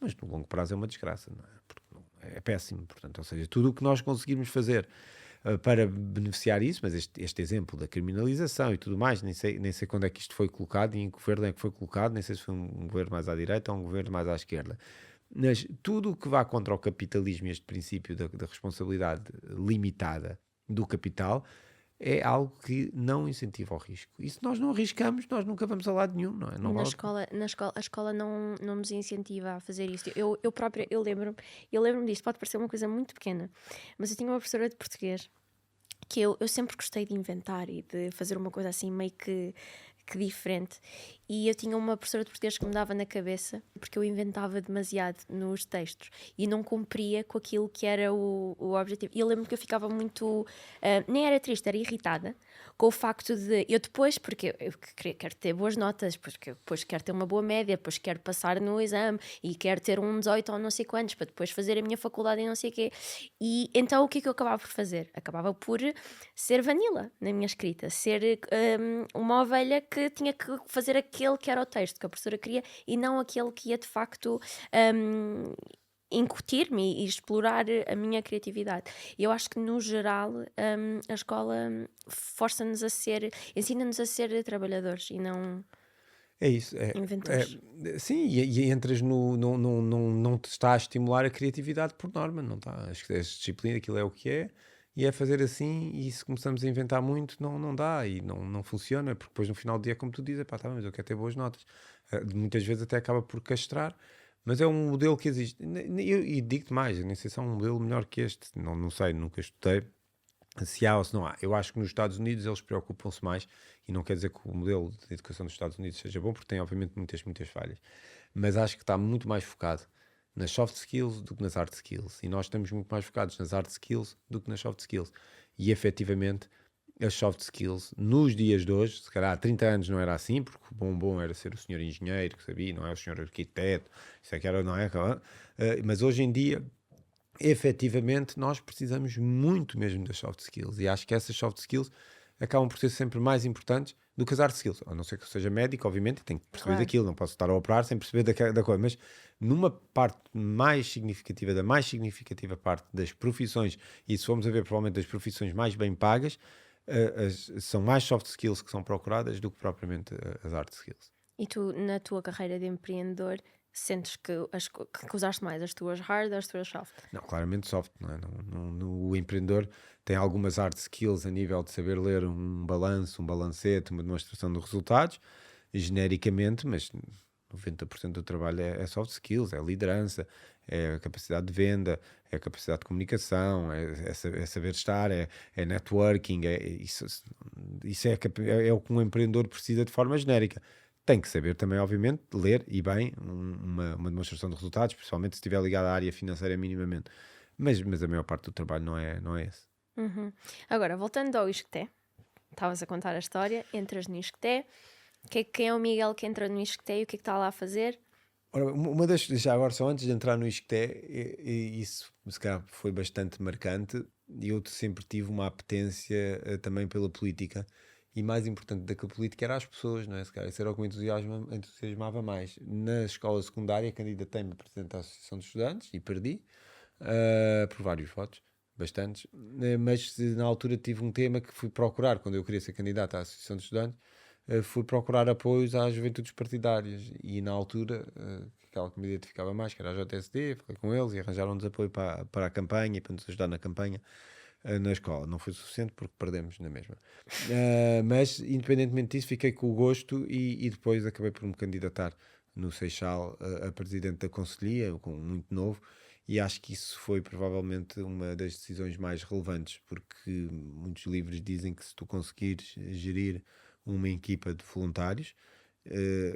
mas no longo prazo é uma desgraça, não é? Porque é péssimo, portanto, ou seja, tudo o que nós conseguirmos fazer para beneficiar isso, mas este exemplo da criminalização e tudo mais, nem sei quando é que isto foi colocado e em que governo é que foi colocado, nem sei se foi um governo mais à direita ou um governo mais à esquerda, Mas tudo o que vá contra o capitalismo, este princípio da responsabilidade limitada do capital, é algo que não incentiva o risco. E se nós não arriscamos, nós nunca vamos a lado nenhum, não é? Não vale. A escola não nos incentiva a fazer isto. Eu própria, eu lembro-me disto, pode parecer uma coisa muito pequena, mas eu tinha uma professora de português que eu sempre gostei de inventar e de fazer uma coisa assim meio que diferente. E eu tinha uma professora de português que me dava na cabeça porque eu inventava demasiado nos textos e não cumpria com aquilo que era o objetivo. E eu lembro que eu ficava muito, nem era triste, era irritada com o facto de eu depois, porque eu quero ter boas notas, porque eu depois quero ter uma boa média, depois quero passar no exame e quero ter um 18 ou não sei quantos para depois fazer a minha faculdade e não sei o quê. E então o que é que eu acabava por fazer? Acabava por ser vanilla na minha escrita, ser uma ovelha que tinha que fazer aquele que era o texto que a professora queria e não aquele que ia de facto incutir-me e explorar a minha criatividade. E eu acho que no geral a escola força-nos a ser, ensina-nos a ser trabalhadores e não É isso. inventores. Sim, e entras no. Não te está a estimular a criatividade por norma, não está. Acho que a disciplina, aquilo é o que é, e é fazer assim, e se começamos a inventar muito, não dá, e não funciona, porque depois no final do dia, como tu dizes, pá, tá bem, mas eu quero ter boas notas. Muitas vezes até acaba por castrar, mas é um modelo que existe. E digo-te mais, eu nem sei se há um modelo melhor que este, não sei, nunca estudei se há ou se não há. Eu acho que nos Estados Unidos eles preocupam-se mais, e não quer dizer que o modelo de educação dos Estados Unidos seja bom, porque tem obviamente muitas falhas, mas acho que está muito mais focado nas soft skills do que nas hard skills, e nós estamos muito mais focados nas hard skills do que nas soft skills, e efetivamente as soft skills nos dias de hoje, se calhar há 30 anos não era assim, porque o bom era ser o senhor engenheiro que sabia, não é o senhor arquiteto, isso é que era, não é? Mas hoje em dia efetivamente nós precisamos muito mesmo das soft skills, e acho que essas soft skills acabam por ser sempre mais importantes do que as hard skills, a não ser que eu seja médico, obviamente, tenho que perceber Claro. daquilo, não posso estar a operar sem perceber da coisa, mas numa parte mais significativa, da mais significativa parte das profissões, e se formos a ver provavelmente das profissões mais bem pagas, são mais soft skills que são procuradas do que propriamente as hard skills. E tu, na tua carreira de empreendedor, sentes que usaste mais as tuas hard ou as tuas soft? Não, claramente soft, não é? O empreendedor tem algumas hard skills a nível de saber ler um balanço, um balancete, uma demonstração de resultados, genericamente, mas 90% do trabalho é soft skills, é liderança, é a capacidade de venda, é a capacidade de comunicação, é saber estar, é networking, isso é o que um empreendedor precisa de forma genérica. Tem que saber também, obviamente, ler e bem uma demonstração de resultados, principalmente se estiver ligado à área financeira minimamente. Mas a maior parte do trabalho não é esse. Uhum. Agora, voltando ao Isqueté, estavas a contar a história, entras no Isqueté, quem é o Miguel que entra no Isqueté e o que é que está lá a fazer? Ora, já agora, só antes de entrar no Isqueté, isso se calhar foi bastante marcante, e eu sempre tive uma apetência também pela política, e mais importante da que a política era as pessoas, não é? Se calhar isso era o que me entusiasmava mais. Na escola secundária, candidatei-me a presidente da Associação de Estudantes e perdi, por vários votos, bastantes, mas na altura tive um tema que fui procurar, quando eu queria ser candidato à Associação de Estudantes, fui procurar apoios às juventudes partidárias, e na altura aquela que me identificava mais, que era a JSD, falei com eles e arranjaram-nos apoio para a campanha e para nos ajudar na campanha na escola. Não foi suficiente porque perdemos na mesma. Mas independentemente disso, fiquei com o gosto, e depois acabei por me candidatar no Seixal a presidente da Conselhia, muito novo, e acho que isso foi provavelmente uma das decisões mais relevantes, porque muitos livros dizem que se tu conseguires gerir uma equipa de voluntários,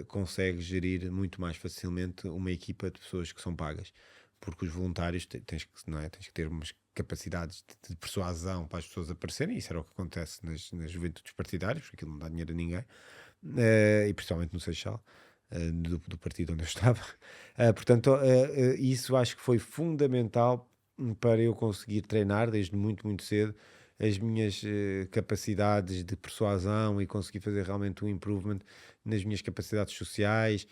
consegues gerir muito mais facilmente uma equipa de pessoas que são pagas, porque os voluntários tens que ter umas capacidades de persuasão para as pessoas aparecerem. Isso era o que acontece nas juventudes partidárias, porque aquilo não dá dinheiro a ninguém, e principalmente no Seixal, do partido onde eu estava. Portanto, isso acho que foi fundamental para eu conseguir treinar desde muito cedo as minhas capacidades de persuasão, e conseguir fazer realmente um improvement nas minhas capacidades sociais,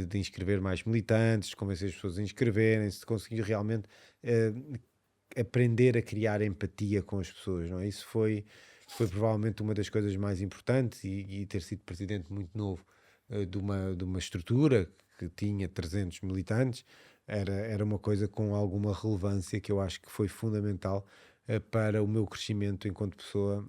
de inscrever mais militantes, de convencer as pessoas a inscreverem-se, de conseguir realmente aprender a criar empatia com as pessoas, não é? Isso foi provavelmente uma das coisas mais importantes, e ter sido presidente muito novo de uma estrutura que tinha 300 militantes, era uma coisa com alguma relevância que eu acho que foi fundamental para o meu crescimento enquanto pessoa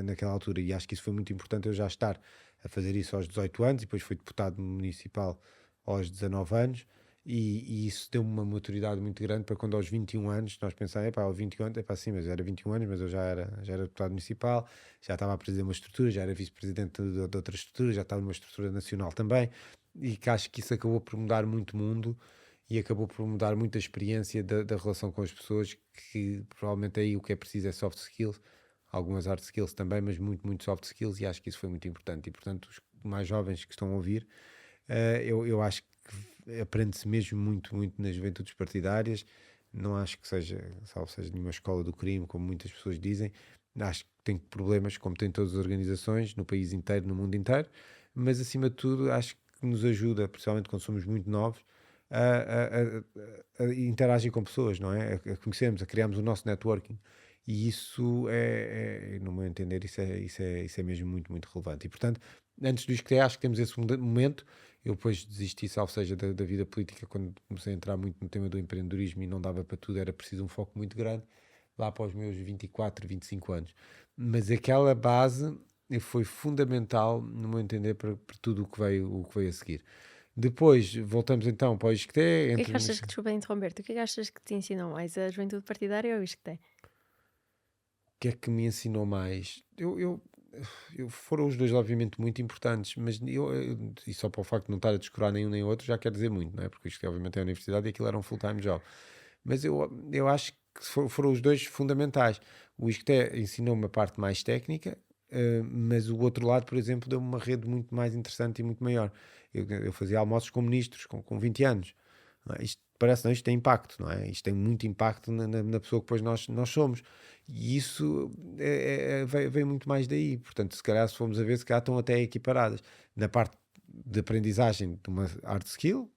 naquela altura. E acho que isso foi muito importante eu já estar a fazer isso aos 18 anos, e depois fui deputado municipal aos 19 anos, e isso deu-me uma maturidade muito grande para quando aos 21 anos nós pensávamos, epá, aos 21 anos, epá, sim, mas eu era 21 anos, mas eu já era deputado municipal, já estava a presidir uma estrutura, já era vice-presidente de outra estrutura, já estava numa estrutura nacional também, e que acho que isso acabou por mudar muito o mundo e acabou por mudar muita experiência da relação com as pessoas, que provavelmente aí o que é preciso é soft skills, algumas hard skills também, mas muito soft skills, e acho que isso foi muito importante. E portanto, os mais jovens que estão a ouvir, eu acho que aprende-se mesmo muito nas juventudes partidárias. Não acho que seja, salvo seja nenhuma escola do crime, como muitas pessoas dizem. Acho que tem problemas, como tem todas as organizações, no país inteiro, no mundo inteiro, mas acima de tudo acho que nos ajuda, principalmente quando somos muito novos, a interagir com pessoas, não é? A conhecermos, a criarmos o nosso networking. E isso no meu entender, isso é mesmo muito relevante. E portanto, antes do ISCTE, acho que temos esse momento. Eu depois desisti, salvo seja, da vida política, quando comecei a entrar muito no tema do empreendedorismo e não dava para tudo, era preciso um foco muito grande, lá para os meus 24, 25 anos. Mas aquela base foi fundamental, no meu entender, para tudo o que veio a seguir. Depois, voltamos então para o ISCTE. O que é que achas que, desculpa interromper-te, o que é que achas que te ensinou mais, a juventude partidária ou o ISCTE? O que é que me ensinou mais? Foram os dois, obviamente, muito importantes, mas e só para o facto de não estar a descurar nenhum nem outro, já quer dizer muito, não é? Porque isto, obviamente, é a universidade e aquilo era um full-time job. Mas eu acho que foram os dois fundamentais. O ISCTE ensinou-me a parte mais técnica, mas o outro lado, por exemplo, deu-me uma rede muito mais interessante e muito maior. Eu fazia almoços com ministros, com 20 anos. Não é? Isto parece, não, isto tem impacto, não é? Isto tem muito impacto na pessoa que depois nós somos. E isso vem muito mais daí. Portanto, se calhar, se formos a ver, se calhar estão até equiparadas. Na parte de aprendizagem de uma hard skill,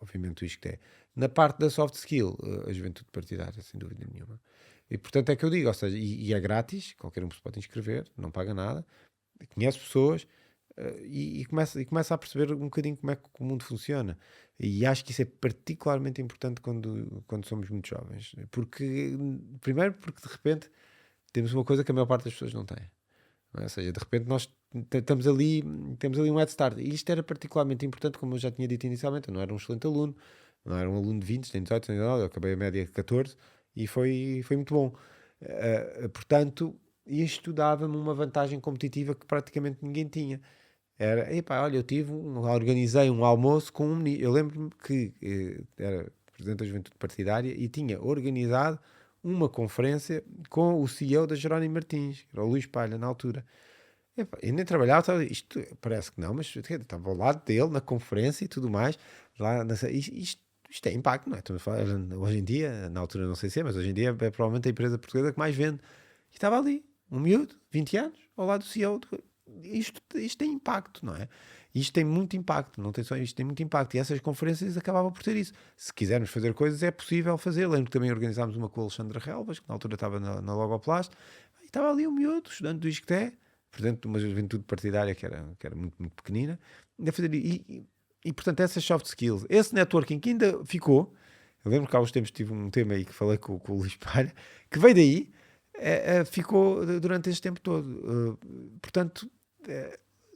obviamente isto é. Na parte da soft skill, a juventude partidária, sem dúvida nenhuma. E portanto é que eu digo, ou seja, e é grátis, qualquer um se pode inscrever, não paga nada, conhece pessoas, e começa a perceber um bocadinho como é que o mundo funciona. E acho que isso é particularmente importante quando somos muito jovens. Primeiro porque de repente temos uma coisa que a maior parte das pessoas não tem. Não é? Ou seja, de repente nós temos ali um head start. E isto era particularmente importante, como eu já tinha dito inicialmente. Eu não era um excelente aluno, não era um aluno de 20, nem 18, nem 19, eu acabei a média de 14 e foi muito bom. Portanto, isto dava-me uma vantagem competitiva que praticamente ninguém tinha. Era, epá, olha, organizei um almoço com um menino. Eu lembro-me que era presidente da Juventude Partidária e tinha organizado uma conferência com o CEO da Jerónimo Martins, que era o Luís Palha, na altura. Epá, eu nem trabalhava, isto parece que não, mas estava ao lado dele na conferência e tudo mais. Isto tem impacto, não é? Estamos a falar, hoje em dia, na altura não sei se é, mas hoje em dia é provavelmente a empresa portuguesa que mais vende. E estava ali, um miúdo, 20 anos, ao lado do CEO. Isto tem impacto, não é? Isto tem muito impacto, não tem só isto, tem muito impacto. E essas conferências acabavam por ter isso. Se quisermos fazer coisas, é possível fazer. Lembro que também organizámos uma com a Alexandra Relvas, que na altura estava na Logoplast, e estava ali um miúdo, estudante do ISCTE, portanto, de uma juventude partidária que era muito pequenina, a fazer, e portanto, essas soft skills, esse networking que ainda ficou. Eu lembro que há uns tempos tive um tema aí que falei com o Luís Palha, que veio daí, ficou durante este tempo todo. Portanto,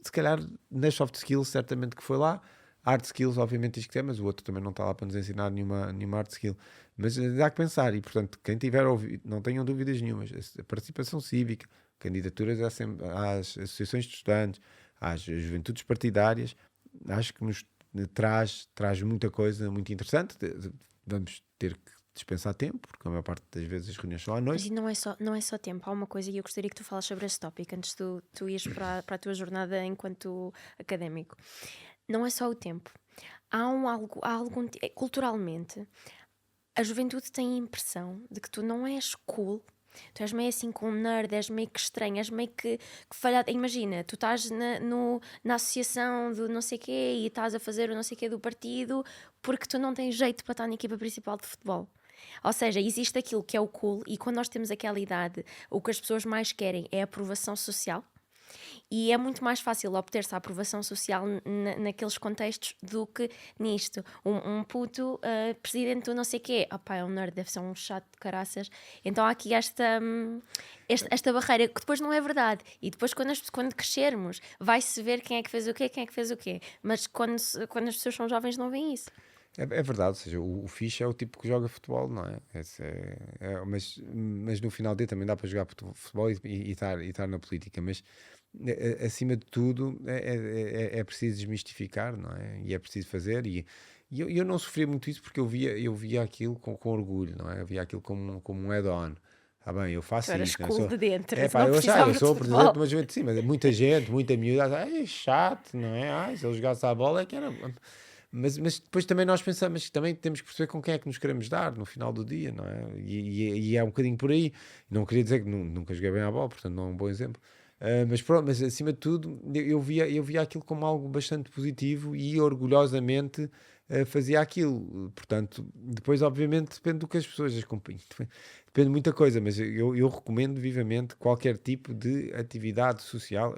se calhar nas soft skills certamente que foi lá, hard skills obviamente isto que é, mas o outro também não está lá para nos ensinar nenhuma hard skill, mas dá que pensar. E portanto, quem tiver ouvido, não tenham dúvidas nenhumas, a participação cívica, candidaturas às associações de estudantes, às juventudes partidárias, acho que nos traz muita coisa muito interessante. Vamos ter que dispensar tempo, porque a maior parte das vezes as reuniões são à noite. Mas não é só tempo. Há uma coisa e eu gostaria que tu falas sobre esse tópico antes de tu ires para a tua jornada enquanto académico. Não é só o tempo. Culturalmente, a juventude tem a impressão de que tu não és cool. Tu és meio assim com um nerd, és meio que estranho, és meio que falhado. Imagina, tu estás na associação do não sei quê e estás a fazer o não sei quê do partido porque tu não tens jeito para estar na equipa principal de futebol. Ou seja, existe aquilo que é o cool, e quando nós temos aquela idade, o que as pessoas mais querem é aprovação social. E é muito mais fácil obter-se a aprovação social naqueles contextos do que nisto. Um puto presidente do não sei quê, opá, é um nerd, deve ser um chato de caraças. Então há aqui esta barreira que depois não é verdade. E depois quando crescermos vai-se ver quem é que fez o quê. Mas quando as pessoas são jovens não veem isso. É verdade, ou seja, o fixe é o tipo que joga futebol, não é? Mas no final dele também dá para jogar futebol e estar na política, mas acima de tudo é preciso desmistificar, não é? E é preciso fazer, e eu não sofria muito isso porque eu via aquilo com orgulho, não é? Eu via aquilo como um add-on. Está bem, eu Tu faço eras isto, não é? cool de dentro, É não pá, eu precisavas sou o de presidente, futebol. mas sim, mas muita gente, muita miúda, é chato, não é? Se ele jogasse a bola é que era. Mas depois também nós pensamos que também temos que perceber com quem é que nos queremos dar no final do dia, não é? E é um bocadinho por aí. Não queria dizer que nunca joguei bem à bola, portanto não é um bom exemplo. Mas pronto, mas acima de tudo eu via aquilo como algo bastante positivo e orgulhosamente fazia aquilo. Portanto, depois obviamente depende do que as pessoas acompanham. Depende de muita coisa, mas eu recomendo vivamente qualquer tipo de atividade social,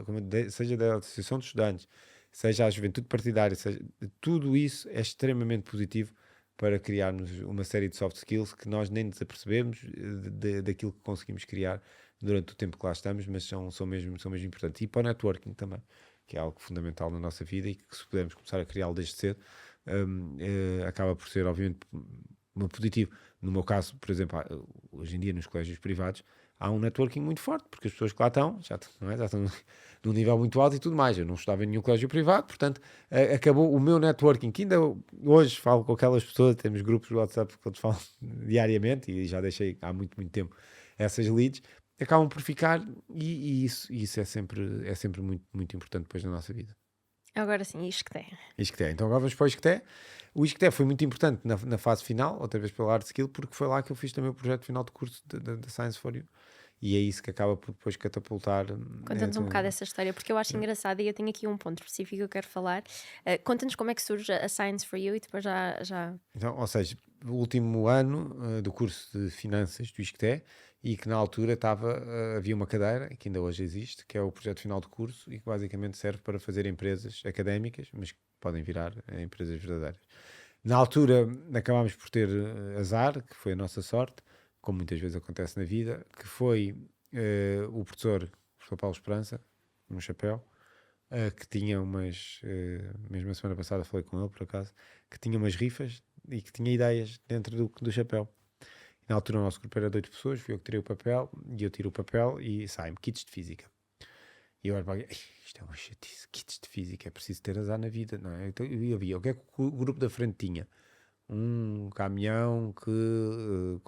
seja da Associação de Estudantes, seja a juventude partidária, seja, tudo isso é extremamente positivo para criarmos uma série de soft skills que nós nem nos apercebemos daquilo que conseguimos criar durante o tempo que lá estamos, mas são mesmo importantes. E para o networking também, que é algo fundamental na nossa vida e que se pudermos começar a criá-lo desde cedo, acaba por ser, obviamente, muito positivo. No meu caso, por exemplo, hoje em dia nos colégios privados, há um networking muito forte, porque as pessoas que lá estão, já estão num nível muito alto e tudo mais. Eu não estudava em nenhum colégio privado, portanto, acabou o meu networking, que ainda hoje falo com aquelas pessoas, temos grupos de WhatsApp que eu te falo diariamente, e já deixei há muito tempo essas leads, acabam por ficar, e isso é sempre muito importante depois na nossa vida. Agora sim, isto que tem. Isqueté. Então agora vamos para o Isqueté. O Isqueté foi muito importante na fase final, outra vez pela Art Skill, porque foi lá que eu fiz também o projeto final de curso da Science for You. E é isso que acaba por depois catapultar. Conta-nos um bocado essa história, porque eu acho engraçado e eu tenho aqui um ponto específico que eu quero falar. Conta-nos como é que surge a Science for You e depois já... Então, ou seja, o último ano do curso de Finanças do Isqueté, e que na altura havia uma cadeira, que ainda hoje existe, que é o projeto final de curso e que basicamente serve para fazer empresas académicas, mas que podem virar empresas verdadeiras. Na altura acabámos por ter azar, que foi a nossa sorte, como muitas vezes acontece na vida, que foi o professor Paulo Esperança, no chapéu, que tinha mesmo a semana passada falei com ele por acaso, que tinha umas rifas e que tinha ideias dentro do chapéu. Na altura o nosso grupo era de 8 pessoas, fui eu que tirei o papel, e eu tiro o papel e sai-me kits de física. E eu olho para isto é uma chatice, kits de física, é preciso ter azar na vida, não é? Então eu via, o que é que o grupo da frente tinha? Um caminhão que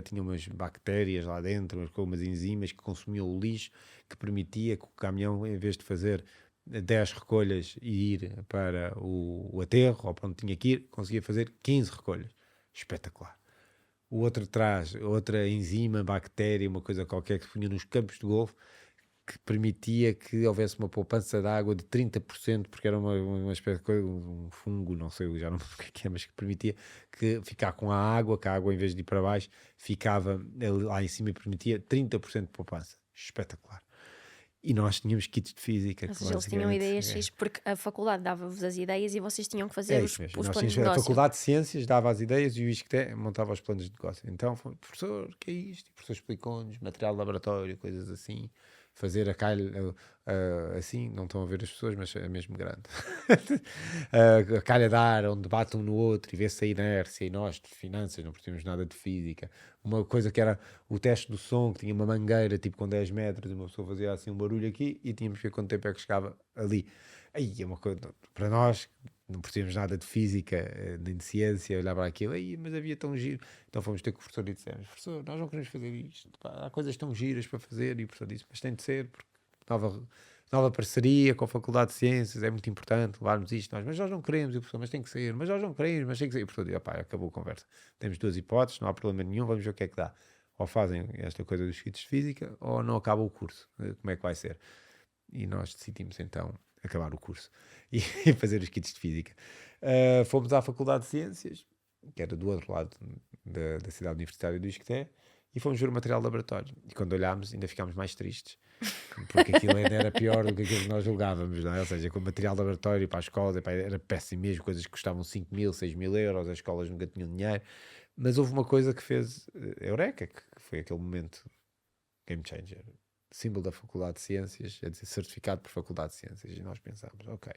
tinha umas bactérias lá dentro, umas enzimas que consumiam o lixo, que permitia que o caminhão, em vez de fazer 10 recolhas e ir para o aterro, ou para onde tinha que ir, conseguia fazer 15 recolhas. Espetacular. O outro traz outra enzima, bactéria, uma coisa qualquer que se punha nos campos de golfe, que permitia que houvesse uma poupança de água de 30%, porque era uma espécie de coisa, um fungo, não sei, já não sei o que é, mas que permitia que ficar com a água, que a água em vez de ir para baixo, ficava lá em cima e permitia 30% de poupança. Espetacular. E nós tínhamos kits de física. Ou seja, eles tinham ideias fixas, porque a faculdade dava-vos as ideias e vocês tinham que fazer os planos de negócio. A Faculdade de Ciências dava as ideias e o ISCTE montava os planos de negócio. Então, professor, o que é isto? O professor explicou-nos, material de laboratório, coisas assim. Fazer a calha assim, não estão a ver as pessoas, mas é mesmo grande. A calha de ar, onde bate um no outro e vê-se a inércia, e nós de finanças não percebemos nada de física. Uma coisa que era o teste do som, que tinha uma mangueira tipo com 10 metros, e uma pessoa fazia assim um barulho aqui e tínhamos que ver quanto tempo é que chegava ali. Aí é uma coisa, para nós não percebemos nada de física, nem de ciência, olhar para aquilo, aí, mas havia tão giro. Então fomos ter com o professor e dissemos, professor, nós não queremos fazer isto, pá, há coisas tão giras para fazer, e o professor disse, mas tem de ser, porque nova parceria com a Faculdade de Ciências, é muito importante levarmos isto, mas nós não queremos, e o professor, mas tem que ser, mas nós não queremos, mas tem que ser, e o professor disse, pá, acabou a conversa, temos duas hipóteses, não há problema nenhum, vamos ver o que é que dá, ou fazem esta coisa dos kits de física, ou não acaba o curso, como é que vai ser? E nós decidimos então acabar o curso e fazer os kits de física. Fomos à Faculdade de Ciências, que era do outro lado da cidade universitária do Isqueté, e fomos ver o material de laboratório. E quando olhámos, ainda ficámos mais tristes, porque aquilo ainda era pior do que aquilo que nós julgávamos, não é? Ou seja, com o material de laboratório para as escolas, epá, era péssimo mesmo, coisas que custavam 5.000, 6.000 euros, as escolas nunca tinham dinheiro. Mas houve uma coisa que fez eureka, que foi aquele momento game changer. Símbolo da Faculdade de Ciências, é dizer, certificado por Faculdade de Ciências. E nós pensámos, ok,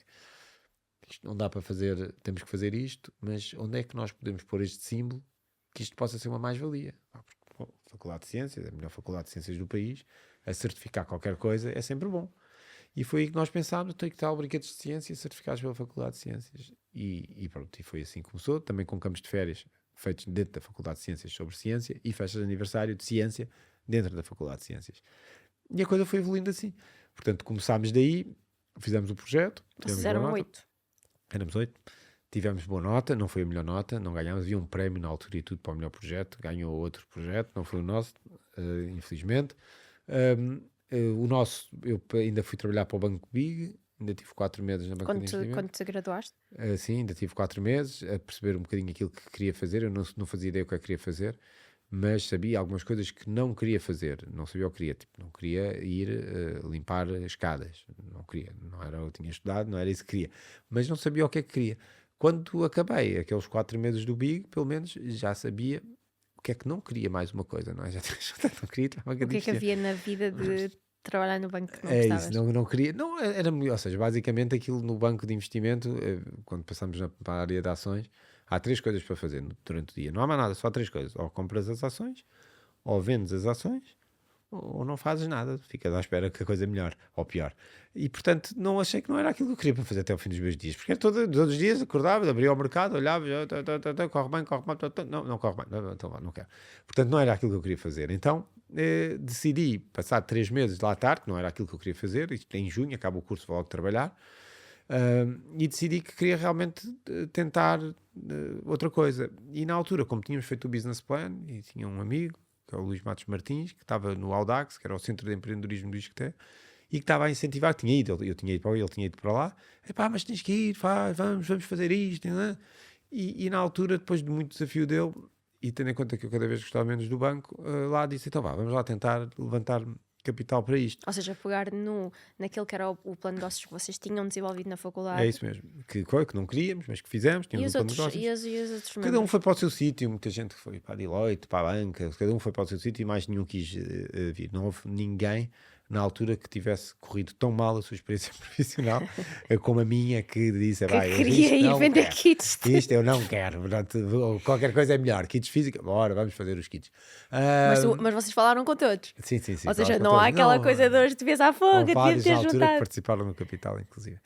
isto não dá para fazer, temos que fazer isto, mas onde é que nós podemos pôr este símbolo que isto possa ser uma mais-valia? Porque, Faculdade de Ciências, é a melhor Faculdade de Ciências do país, a certificar qualquer coisa é sempre bom. E foi aí que nós pensámos, tem que ter brinquedos de ciência certificados pela Faculdade de Ciências. E pronto, e foi assim que começou, também com campos de férias feitos dentro da Faculdade de Ciências sobre ciência e festas de aniversário de ciência dentro da Faculdade de Ciências. E a coisa foi evoluindo assim. Portanto, começámos daí, fizemos o projeto. Vocês eram 8. Éramos 8. Tivemos boa nota, não foi a melhor nota, não ganhámos. Havia um prémio na altura e tudo para o melhor projeto. Ganhou outro projeto, não foi o nosso, infelizmente. O nosso, eu ainda fui trabalhar para o Banco Big, ainda tive 4 meses na banca de investimento. Quando te graduaste? Sim, ainda tive 4 meses a perceber um bocadinho aquilo que queria fazer. Eu não fazia ideia o que eu queria fazer, mas sabia algumas coisas que não queria fazer. Não sabia o que queria, tipo, não queria ir limpar escadas, não queria, não era, eu tinha estudado, não era isso que queria, mas não sabia o que é que queria. Quando acabei aqueles 4 meses do Big, pelo menos já sabia o que é que não queria mais uma coisa, não é? Já não queria o que é que havia na vida de trabalhar no banco que não é gostavas? Isso, não queria, não, era melhor, ou seja, basicamente aquilo no banco de investimento, quando passamos para a área de ações, há 3 coisas para fazer durante o dia, não há mais nada, só 3 coisas, ou compras as ações, ou vendes as ações, ou não fazes nada, ficas à espera que a coisa melhore, ou pior. E portanto não achei que não era aquilo que eu queria para fazer até ao fim dos meus dias, porque todos os dias acordava, abria o mercado, olhava, corre bem, não corre bem, não quero. Portanto não era aquilo que eu queria fazer. Então decidi passar 3 meses lá à tarde, não era aquilo que eu queria fazer, isto em junho, acaba o curso, vou logo trabalhar, e decidi que queria realmente tentar outra coisa. E na altura, como tínhamos feito o business plan, e tinha um amigo, que é o Luís Matos Martins, que estava no Audax, que era o Centro de Empreendedorismo do ISCTE, e que estava a incentivar, eu tinha ido para ele tinha ido para lá, mas tens que ir, vamos fazer isto, né? E na altura, depois de muito desafio dele, e tendo em conta que eu cada vez gostava menos do banco, lá disse, então vamos lá tentar levantar capital para isto. Ou seja, pegar naquele que era o plano de negócios que vocês tinham desenvolvido na faculdade. É isso mesmo, que não queríamos, mas que fizemos. E os outros membros? Cada um foi para o seu sítio, muita gente foi para a Deloitte, para a banca, cada um foi para o seu sítio e mais nenhum quis vir. Não houve ninguém na altura que tivesse corrido tão mal a sua experiência profissional como a minha, que disse, que queria ir vender kits. Isto eu não quero, portanto, qualquer coisa é melhor. Kits física, bora, vamos fazer os kits. Mas vocês falaram com todos? Sim. Ou seja, não há aquela coisa de hoje de vez à foga, devia ter juntado. Que participaram no capital, inclusive.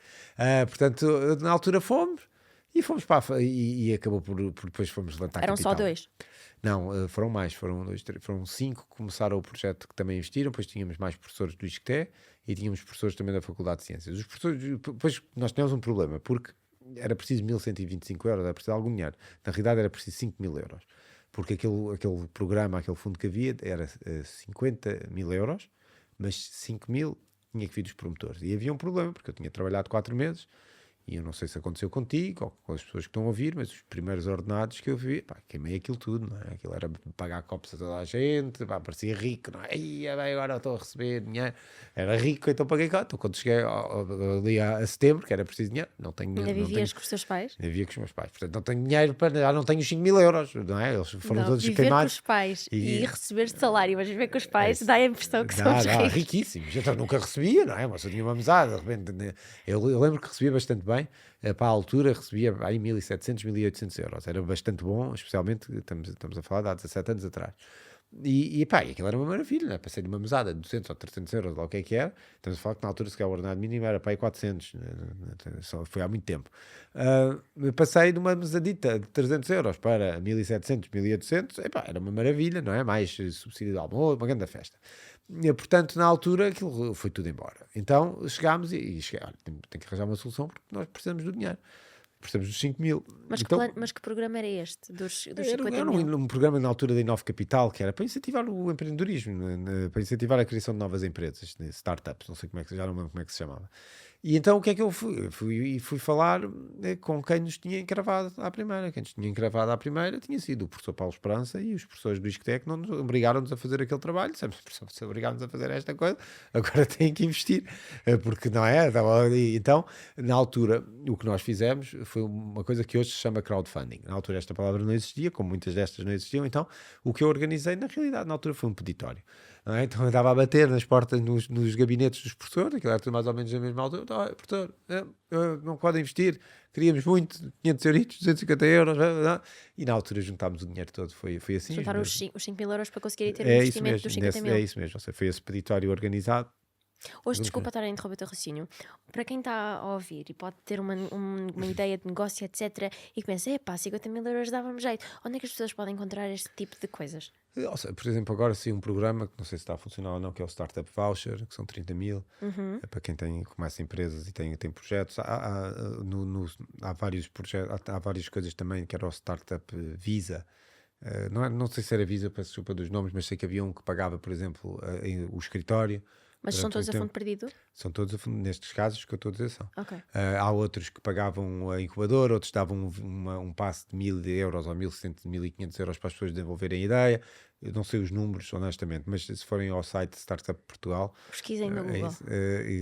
Portanto, na altura fomos e acabou por depois fomos levantar Eram capital. Só 2? Não, foram mais, foram 5 que começaram o projeto que também investiram, depois tínhamos mais professores do ISCTE e tínhamos professores também da Faculdade de Ciências. Os professores, depois nós tínhamos um problema, porque era preciso 1.125 euros, era preciso algum dinheiro. Na realidade era preciso 5.000 euros, porque aquele programa, aquele fundo que havia era 50.000 euros, mas 5.000 tinha que vir dos promotores. E havia um problema, porque eu tinha trabalhado 4 meses, e eu não sei se aconteceu contigo ou com as pessoas que estão a ouvir, mas os primeiros ordenados que eu vi, queimei aquilo tudo, não é? Aquilo era pagar copos a toda a gente, parecia rico, não é? E agora estou a receber dinheiro, era rico, então paguei cá. Então quando cheguei ali a setembro, que era preciso dinheiro, não tenho dinheiro. Ainda vivias com os teus pais? Ainda vivia com os meus pais, portanto não tenho dinheiro, já não tenho os 5.000 euros, não é? Eles foram todos viver queimados. Com os pais e receber salário, mas viver com os pais dá a impressão que somos ricos. Riquíssimos, então nunca recebia, não é? Mas eu tinha uma mesada, de repente, eu lembro que recebia bastante bem. Para a altura recebia aí 1.700, 1.800 euros. Era bastante bom, especialmente, estamos a falar de há 17 anos atrás. E aquilo era uma maravilha, né? Passei de uma mesada de 200 ou 300 euros, lá o que é que era. Estamos a falar que na altura, se calhar, o ordenado mínimo era para aí 400, só foi há muito tempo. Passei de uma mesadita de 300 euros para 1.700, 1.800, era uma maravilha, não é? Mais subsídio de almoço, uma grande festa. Portanto, na altura, aquilo foi tudo embora. Então, chegámos e tem que arranjar uma solução porque nós precisamos do dinheiro. Precisamos dos 5.000. Mas que programa era este? Dos 50 era um programa na altura da Inove Capital, que era para incentivar o empreendedorismo, para incentivar a criação de novas empresas, startups, não sei como é que, já não lembro como é que se chamava. E então o que é que eu fui falar com quem nos tinha encravado à primeira. Quem nos tinha encravado à primeira tinha sido o professor Paulo Esperança e os professores do ISCTEC não nos obrigaram-nos a fazer aquele trabalho. Dissemos, professor, se obrigaram-nos a fazer esta coisa, agora têm que investir. Porque não é? Então, na altura, o que nós fizemos foi uma coisa que hoje se chama crowdfunding. Na altura esta palavra não existia, como muitas destas não existiam. Então, o que eu organizei, na realidade, na altura foi um peditório. Não é? Então eu andava a bater nas portas, nos gabinetes dos professores, aquilo era tudo mais ou menos na mesma altura. Professor, não pode investir, queríamos muito, 500 euritos, 250 euros, e na altura juntámos o dinheiro todo, foi assim. Juntaram os 5 mil euros para conseguirem ter o É isso investimento mesmo, dos 50 mil. é isso mesmo, ou seja, foi esse peditório organizado. Hoje, desculpa estar a interromper o teu raciocínio. Para quem está a ouvir e pode ter uma ideia de negócio, etc., e que pensa, 50 mil euros dava-me jeito. Onde é que as pessoas podem encontrar este tipo de coisas? Ou seja, por exemplo, agora sim um programa que não sei se está a funcionar ou não, que é o Startup Voucher, que são 30 mil, é para quem começa empresas e tem projetos. Há vários projetos, há várias coisas também, que era o Startup Visa. Não sei se era Visa, peço desculpa dos nomes, mas sei que havia um que pagava, por exemplo, o escritório. Mas são todos a fundo perdido? São todos a fundo, nestes casos que eu estou a dizer são. Ok. Há outros que pagavam a incubadora, outros davam um passe de 1.000 euros ou 1.100, 1.500 euros para as pessoas desenvolverem a ideia. Eu não sei os números, honestamente, mas se forem ao site Startup Portugal, pesquisem no Google.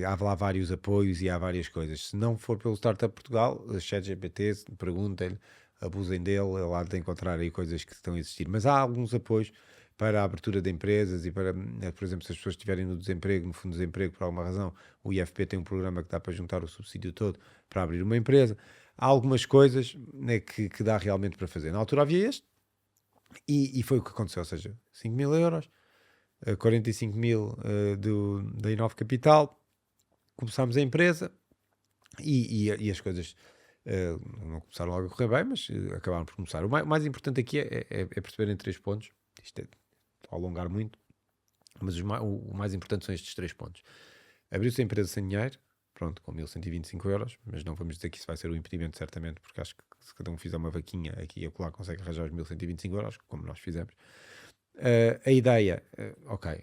há lá vários apoios e há várias coisas. Se não for pelo Startup Portugal, ChatGPT, perguntem-lhe, abusem dele, lá de encontrar aí coisas que estão a existir. Mas há alguns apoios para a abertura de empresas e para, por exemplo, se as pessoas estiverem no desemprego, no fundo de desemprego, por alguma razão, o IFP tem um programa que dá para juntar o subsídio todo para abrir uma empresa. Há algumas coisas, né, que dá realmente para fazer. Na altura havia este, e foi o que aconteceu, ou seja, 5 mil euros, 45 mil da Inove Capital, começámos a empresa e as coisas não começaram logo a correr bem, mas acabaram por começar. O mais importante aqui é perceberem 3 pontos. Isto é alongar muito, mas o mais importante são estes 3 pontos. Abriu-se a empresa sem dinheiro, pronto, com 1.125 euros, mas não vamos dizer que isso vai ser o impedimento, certamente, porque acho que se cada um fizer uma vaquinha aqui e acolá consegue arranjar os 1.125 euros, como nós fizemos. A ideia, ok,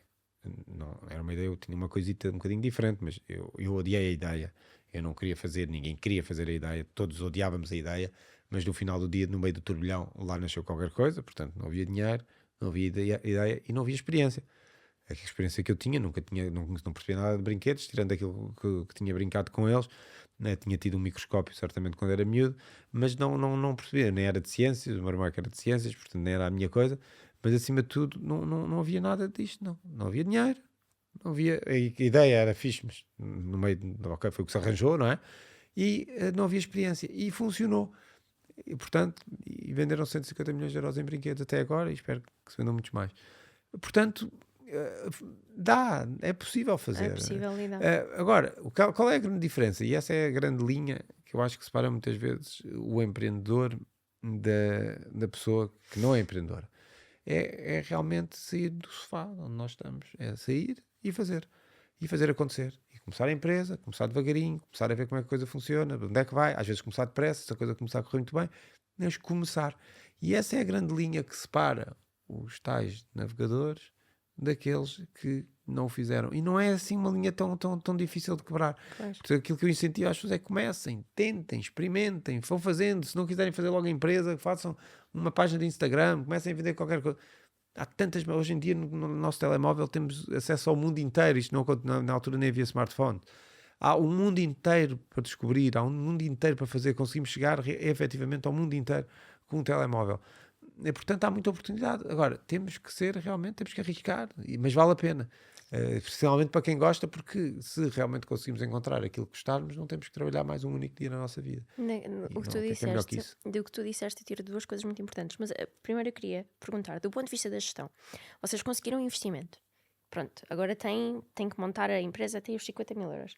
não, era uma ideia, eu tinha uma coisita um bocadinho diferente, mas eu odiei a ideia, eu não queria fazer, ninguém queria fazer a ideia, todos odiávamos a ideia, mas no final do dia, no meio do turbilhão, lá nasceu qualquer coisa, portanto não havia dinheiro, não havia ideia e não havia experiência. A experiência que eu tinha, não percebia nada de brinquedos, tirando aquilo que tinha brincado com eles, né? Tinha tido um microscópio certamente quando era miúdo, mas não percebia, nem era de ciências, o meu irmão que era de ciências, portanto nem era a minha coisa, mas acima de tudo não havia nada disto, não havia dinheiro, não havia, a ideia era fixe, mas no meio, ok, foi o que se arranjou, não é? E não havia experiência, e funcionou. E, portanto, venderam 150 milhões de euros em brinquedos até agora e espero que se vendam muitos mais. Portanto, é possível fazer. É possível lidar. Agora, qual é a grande diferença? E essa é a grande linha que eu acho que separa muitas vezes o empreendedor da pessoa que não é empreendedora. É realmente sair do sofá onde nós estamos. É sair e fazer. E fazer acontecer. E começar a empresa, começar devagarinho, começar a ver como é que a coisa funciona, onde é que vai, às vezes começar depressa, se a coisa começar a correr muito bem, mas começar. E essa é a grande linha que separa os tais navegadores daqueles que não o fizeram. E não é assim uma linha tão difícil de quebrar. Pois. Porque aquilo que eu incentivo às pessoas é que comecem, tentem, experimentem, vão fazendo. Se não quiserem fazer logo a empresa, façam uma página de Instagram, comecem a vender qualquer coisa. Há tantas, hoje em dia no nosso telemóvel temos acesso ao mundo inteiro. Isto na altura nem havia smartphone. Há um mundo inteiro para descobrir, há um mundo inteiro para fazer. Conseguimos chegar efetivamente ao mundo inteiro com um telemóvel. E, portanto, há muita oportunidade. Agora, temos que arriscar, mas vale a pena. Especialmente para quem gosta, porque se realmente conseguimos encontrar aquilo que gostarmos, não temos que trabalhar mais um único dia na nossa vida. O que tu disseste, tiro 2 coisas muito importantes. Mas primeiro eu queria perguntar, do ponto de vista da gestão, vocês conseguiram um investimento. Pronto, agora tem que montar a empresa, tem os 50 mil euros.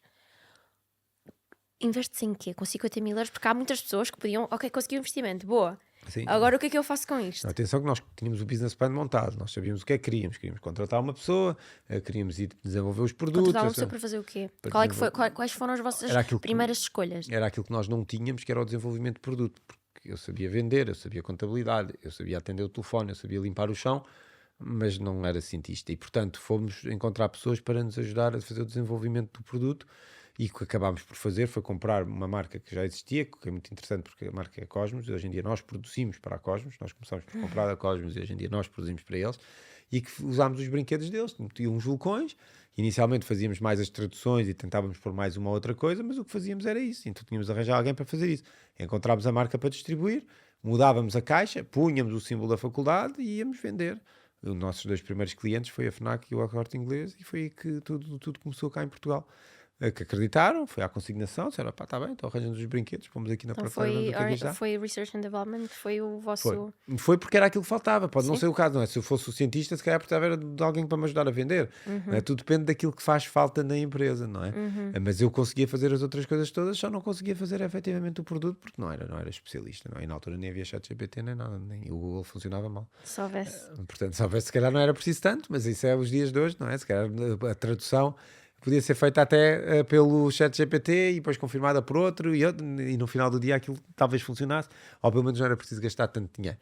Investe-se em quê? Com 50 mil euros? Porque há muitas pessoas que podiam, ok, consegui um investimento, boa. Sim. Agora o que é que eu faço com isto? Atenção que nós tínhamos o business plan montado, nós sabíamos o que é que queríamos contratar uma pessoa, queríamos ir desenvolver os produtos. Contratar uma pessoa para fazer o quê? Quais foram as vossas primeiras escolhas? Era aquilo que nós não tínhamos, que era o desenvolvimento de produto, porque eu sabia vender, eu sabia contabilidade, eu sabia atender o telefone, eu sabia limpar o chão, mas não era cientista e portanto fomos encontrar pessoas para nos ajudar a fazer o desenvolvimento do produto E o que acabámos por fazer foi comprar uma marca que já existia, que é muito interessante porque a marca é Cosmos, e hoje em dia nós produzimos para a Cosmos, nós começámos por comprar da Cosmos e hoje em dia nós produzimos para eles, e que usámos os brinquedos deles, tinham uns vulcões, inicialmente fazíamos mais as traduções e tentávamos pôr mais uma outra coisa, mas o que fazíamos era isso, então tínhamos de arranjar alguém para fazer isso. Encontrámos a marca para distribuir, mudávamos a caixa, punhamos o símbolo da faculdade e íamos vender. Os nossos 2 primeiros clientes foi a FNAC e o Corte Inglês, e foi aí que tudo começou cá em Portugal. Que acreditaram, foi à consignação, disseram, pá, está bem, então arranjando os brinquedos, pomos aqui na Então prateleira, vamos ver o que é que está. foi Research and Development, foi o vosso... Foi porque era aquilo que faltava, pode não Sim. ser o caso, não é? Se eu fosse o cientista, se calhar precisava de alguém para me ajudar a vender. Tudo depende daquilo que faz falta na empresa, não é? Mas eu conseguia fazer as outras coisas todas, só não conseguia fazer efetivamente o produto porque não era especialista, não é? E na altura nem havia ChatGPT nem nada, nem o Google funcionava mal. Se houvesse. Portanto, se houvesse, se calhar não era preciso tanto, mas isso é os dias de hoje, não é? Se calhar a tradução podia ser feita até pelo ChatGPT e depois confirmada por outro e no final do dia aquilo talvez funcionasse, ou pelo menos não era preciso gastar tanto dinheiro.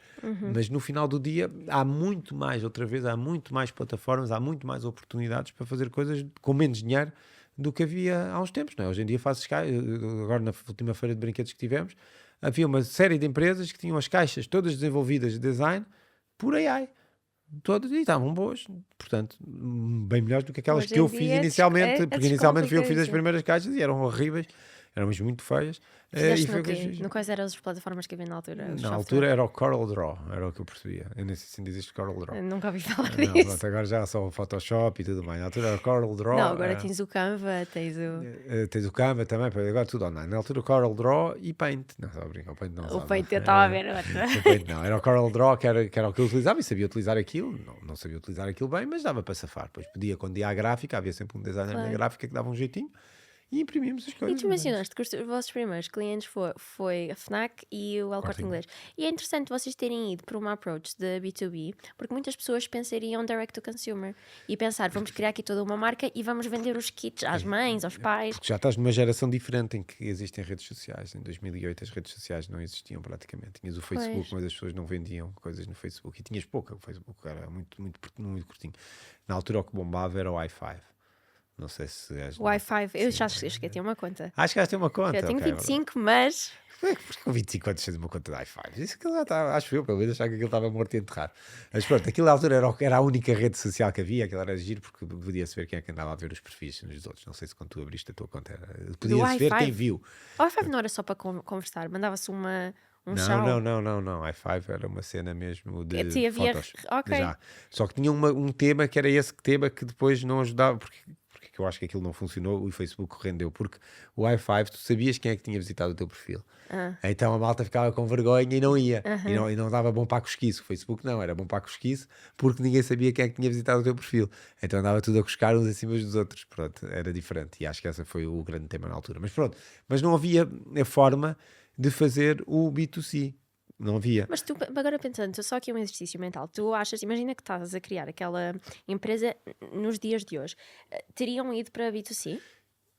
Mas no final do dia há muito mais, outra vez, há muito mais plataformas, há muito mais oportunidades para fazer coisas com menos dinheiro do que havia há uns tempos, não é? Hoje em dia faço agora na última feira de brinquedos que tivemos, havia uma série de empresas que tinham as caixas todas desenvolvidas de design por AI. Todas e estavam boas, portanto, bem melhores do que aquelas Hoje que eu em fiz dia inicialmente, porque inicialmente fui eu que fiz as descomplicadíssimo. primeiras caixas e eram horríveis, eram mesmo muito feias. Fizeste E foi no o que eu quê? fiz. No quais eram as plataformas que havia na altura? Os Na softwares? altura era o Corel Draw, era o que eu percebia. Eu nem sei se ainda existe Corel Draw. Eu nunca ouvi falar Não, disso. pronto, agora já só o Photoshop e tudo mais. Na altura era o Corel Draw. Não, agora tens o Canva, tens o... Tens o Canva também, agora tudo online. Na altura o Corel Draw e Paint. Não, só a brincar, o Paint não. O Paint eu estava a ver outra. O Paint não, era o Corel Draw que era o que eu utilizava e sabia utilizar aquilo. Não sabia utilizar aquilo bem, mas dava para safar. Depois podia, quando ia à gráfica, havia sempre um designer Claro. na gráfica que dava um jeitinho e imprimíamos as E coisas. tu mencionaste que os vossos primeiros clientes foi a FNAC e o El Corte Inglês. E é interessante vocês terem ido para uma approach de B2B, porque muitas pessoas pensariam direct to consumer e pensar, vamos criar aqui toda uma marca e vamos vender os kits às mães, aos pais. Porque já estás numa geração diferente em que existem redes sociais. Em 2008 as redes sociais não existiam praticamente. Tinhas o Facebook, mas as pessoas não vendiam coisas no Facebook. E tinhas pouca, o Facebook era muito curtinho. Na altura o que bombava era o i5. Não sei se és... O Wi-Fi, eu já cheguei a ter uma conta. Acho que tem uma conta. Eu tenho ok, 25, mas... Porque com 25 anos tens uma conta de i5. Isso que já está, acho eu, pelo menos achava que aquilo estava morto e enterrado. Mas pronto, aquilo na altura era a única rede social que havia, aquilo era giro porque podia-se ver quem é que andava a ver os perfis uns dos outros. Não sei se quando tu abriste a tua conta podia-se ver quem viu. O Wi-Fi não era só para conversar, mandava-se um chau. Não. i5 era uma cena mesmo de Havia... fotos. Ok. Já. Só que tinha um tema que era esse tema que depois não ajudava, porque eu acho que aquilo não funcionou, o Facebook rendeu, porque o i5 tu sabias quem é que tinha visitado o teu perfil. Então a malta ficava com vergonha e não ia. E não dava bom para a cosquice. O Facebook não, era bom para a cosquice porque ninguém sabia quem é que tinha visitado o teu perfil. Então andava tudo a coscar uns em cima dos outros. Pronto, era diferente. E acho que esse foi o grande tema na altura. Mas pronto, mas não havia a forma de fazer o B2C. Não havia. Mas tu, agora pensando, só aqui um exercício mental, tu achas, imagina que estás a criar aquela empresa nos dias de hoje, teriam ido para B2C?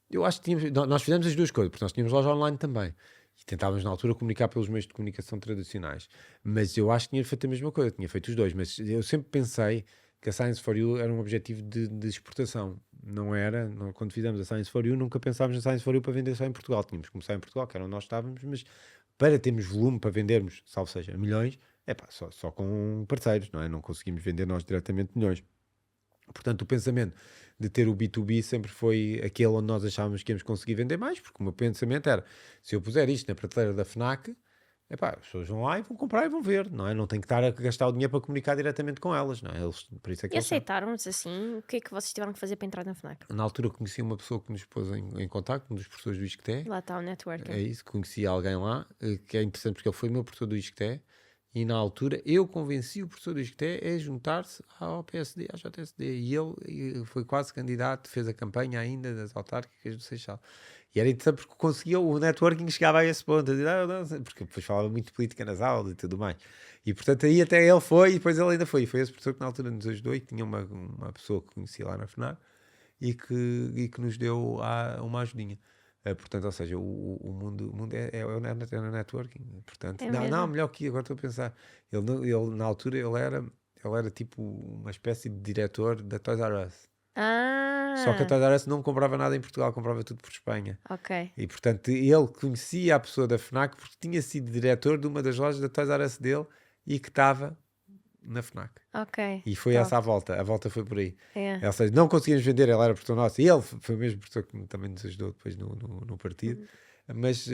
Eu acho que nós fizemos as duas coisas, porque nós tínhamos loja online também. E tentávamos na altura comunicar pelos meios de comunicação tradicionais. Mas eu acho que tinha feito a mesma coisa, tinha feito os dois. Mas eu sempre pensei que a Science for You era um objetivo de exportação. Não era, quando fizemos a Science for You, nunca pensámos na Science for You para vender só em Portugal. Tínhamos que começar em Portugal, que era onde nós estávamos, mas para termos volume para vendermos, salvo seja, milhões, só com parceiros, não é? Não conseguimos vender nós diretamente milhões. Portanto, o pensamento de ter o B2B sempre foi aquele onde nós achávamos que íamos conseguir vender mais, porque o meu pensamento era, se eu puser isto na prateleira da FNAC, as pessoas vão lá e vão comprar e vão ver, não é? Não tem que estar a gastar o dinheiro para comunicar diretamente com elas, não é? Por isso é que E aceitaram-nos assim? O que é que vocês tiveram que fazer para entrar na FNAC? Na altura conheci uma pessoa que nos pôs em contacto, um dos professores do ISCTE. Lá está o networking. É isso, conheci alguém lá, que é interessante porque ele foi meu professor do ISCTE, e na altura eu convenci o professor do ISCTE a juntar-se ao PSD, à JSD, e ele foi quase candidato, fez a campanha ainda das autárquicas do Seixal. E era interessante porque conseguia, o networking chegava a esse ponto, porque depois falava muito de política nas aulas e tudo mais. E portanto aí até ele foi, e depois ele ainda foi. E foi esse professor que na altura nos ajudou e que tinha uma pessoa que conhecia lá na FNAC e que nos deu uma ajudinha. Portanto, ou seja, o mundo é o networking. Portanto, não, melhor que agora estou a pensar. Ele na altura ele era tipo uma espécie de diretor da Toys R Us. Só que a Ah, Toys R Us não comprava nada em Portugal, comprava tudo por Espanha. ok. E portanto ele conhecia a pessoa da FNAC porque tinha sido diretor de uma das lojas da Toys R Us dele e que estava na FNAC. Ok. E foi Top. essa a volta foi por aí. É. Ou seja, não conseguimos vender, ele era professor nosso, e ele foi o mesmo professor que também nos ajudou depois no partido, mas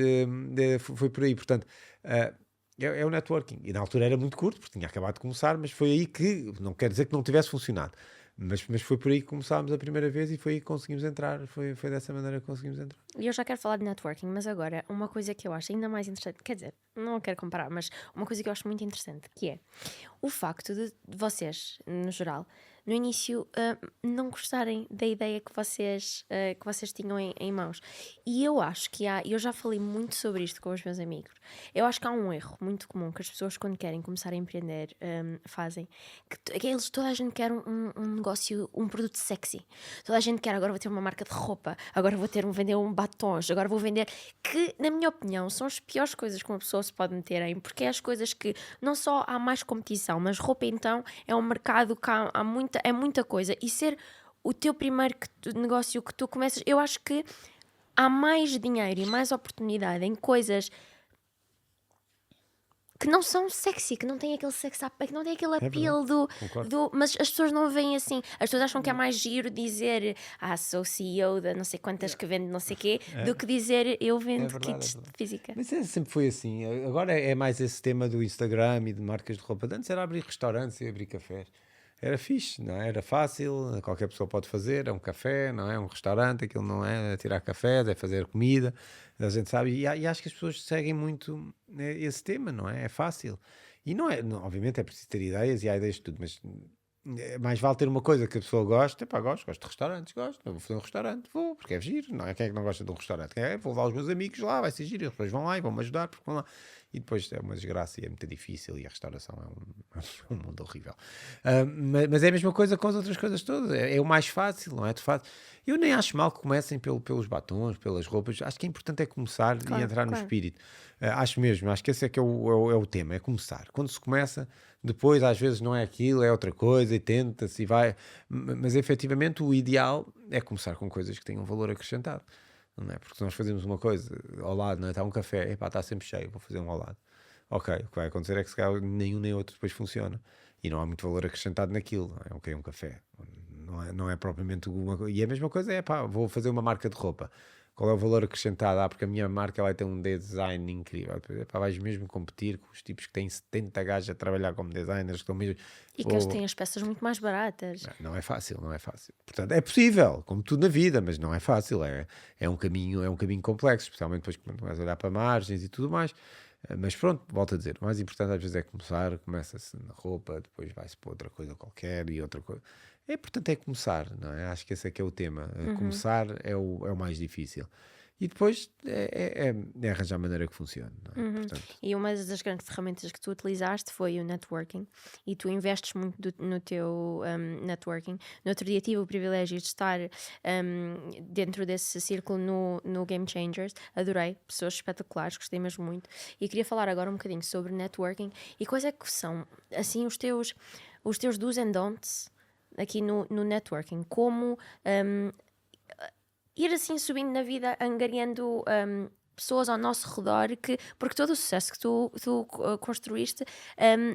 foi por aí, portanto, é o networking. E na altura era muito curto, porque tinha acabado de começar, mas foi aí que, não quer dizer que não tivesse funcionado, mas foi por aí que começámos a primeira vez e foi aí que conseguimos entrar, foi dessa maneira que conseguimos entrar. E eu já quero falar de networking, mas agora uma coisa que eu acho ainda mais interessante, quer dizer, não quero comparar, mas uma coisa que eu acho muito interessante, que é o facto de vocês, no geral, no início não gostarem da ideia que vocês tinham em mãos. E eu acho que eu já falei muito sobre isto com os meus amigos. Eu acho que há um erro muito comum que as pessoas, quando querem começar a empreender, fazem, que toda a gente quer um negócio, um produto sexy. Toda a gente quer, agora vou ter uma marca de roupa, agora vou vender batons, agora vou vender, que na minha opinião são as piores coisas que uma pessoa se pode meter em, porque é as coisas que não só há mais competição, mas roupa então é um mercado que é muita coisa, e ser o teu primeiro negócio que tu começas, eu acho que há mais dinheiro e mais oportunidade em coisas que não são sexy, que não têm aquele sex appeal, que não têm aquele appeal mas as pessoas não veem assim. As pessoas acham que é mais giro dizer sou CEO da não sei quantas que vende não sei quê, do que dizer eu vendo kits de física. Mas sempre foi assim. Agora é mais esse tema do Instagram e de marcas de roupa. Antes era abrir restaurantes e abrir cafés. Era fixe, não é? Era fácil, qualquer pessoa pode fazer, é um café, não é? Um restaurante, aquilo não é tirar cafés, é fazer comida, a gente sabe, e acho que as pessoas seguem muito esse tema, não é? É fácil. E não é, obviamente é preciso ter ideias e há ideias de tudo, mas mais vale ter uma coisa que a pessoa gosta. Pá, gosto de restaurantes, vou fazer um restaurante, vou, porque é giro, não é? Quem é que não gosta de um restaurante? Vou levar os meus amigos lá, vai ser giro, eles depois vão lá e vão-me ajudar, porque vão lá. E depois é uma desgraça e é muito difícil e a restauração é um mundo horrível. Mas é a mesma coisa com as outras coisas todas, é o mais fácil, não é? Eu nem acho mal que comecem pelos batons, pelas roupas, acho que é importante começar e entrar no espírito. Acho mesmo, acho que esse é que é o tema, é começar. Quando se começa, depois às vezes não é aquilo, é outra coisa e tenta-se e vai, mas efetivamente o ideal é começar com coisas que tenham valor acrescentado. Não é? Porque se nós fazemos uma coisa ao lado, não é? Está um café, está sempre cheio, vou fazer um ao lado. Ok, o que vai acontecer é que se calhar nenhum nem outro depois funciona e não há muito valor acrescentado naquilo. Não é? Ok, um café, não é propriamente uma coisa. E a mesma coisa é, vou fazer uma marca de roupa. Qual é o valor acrescentado? Porque a minha marca vai ter um design incrível. Vais mesmo competir com os tipos que têm 70 gajos a trabalhar como designers. Que estão mesmo... E que eles têm as peças muito mais baratas. Não é fácil, não é fácil. Portanto, é possível, como tudo na vida, mas não é fácil. É um caminho complexo, especialmente depois quando vais olhar para margens e tudo mais. Mas pronto, volto a dizer, o mais importante às vezes é começar, começa-se na roupa, depois vai-se para outra coisa qualquer e outra coisa. Portanto, é começar, não é? Acho que esse é que é o tema. Começar é o mais difícil. E depois é arranjar a maneira que funcione, não é? Portanto, E uma das grandes ferramentas que tu utilizaste foi o networking, e tu investes muito no teu networking. No outro dia tive o privilégio de estar dentro desse círculo no Game Changers. Adorei, pessoas espetaculares, gostei mesmo muito. E queria falar agora um bocadinho sobre networking e quais é que são, assim, os teus do's and don'ts aqui no networking. Como ir assim subindo na vida, angariando pessoas ao nosso redor, porque todo o sucesso que tu construíste,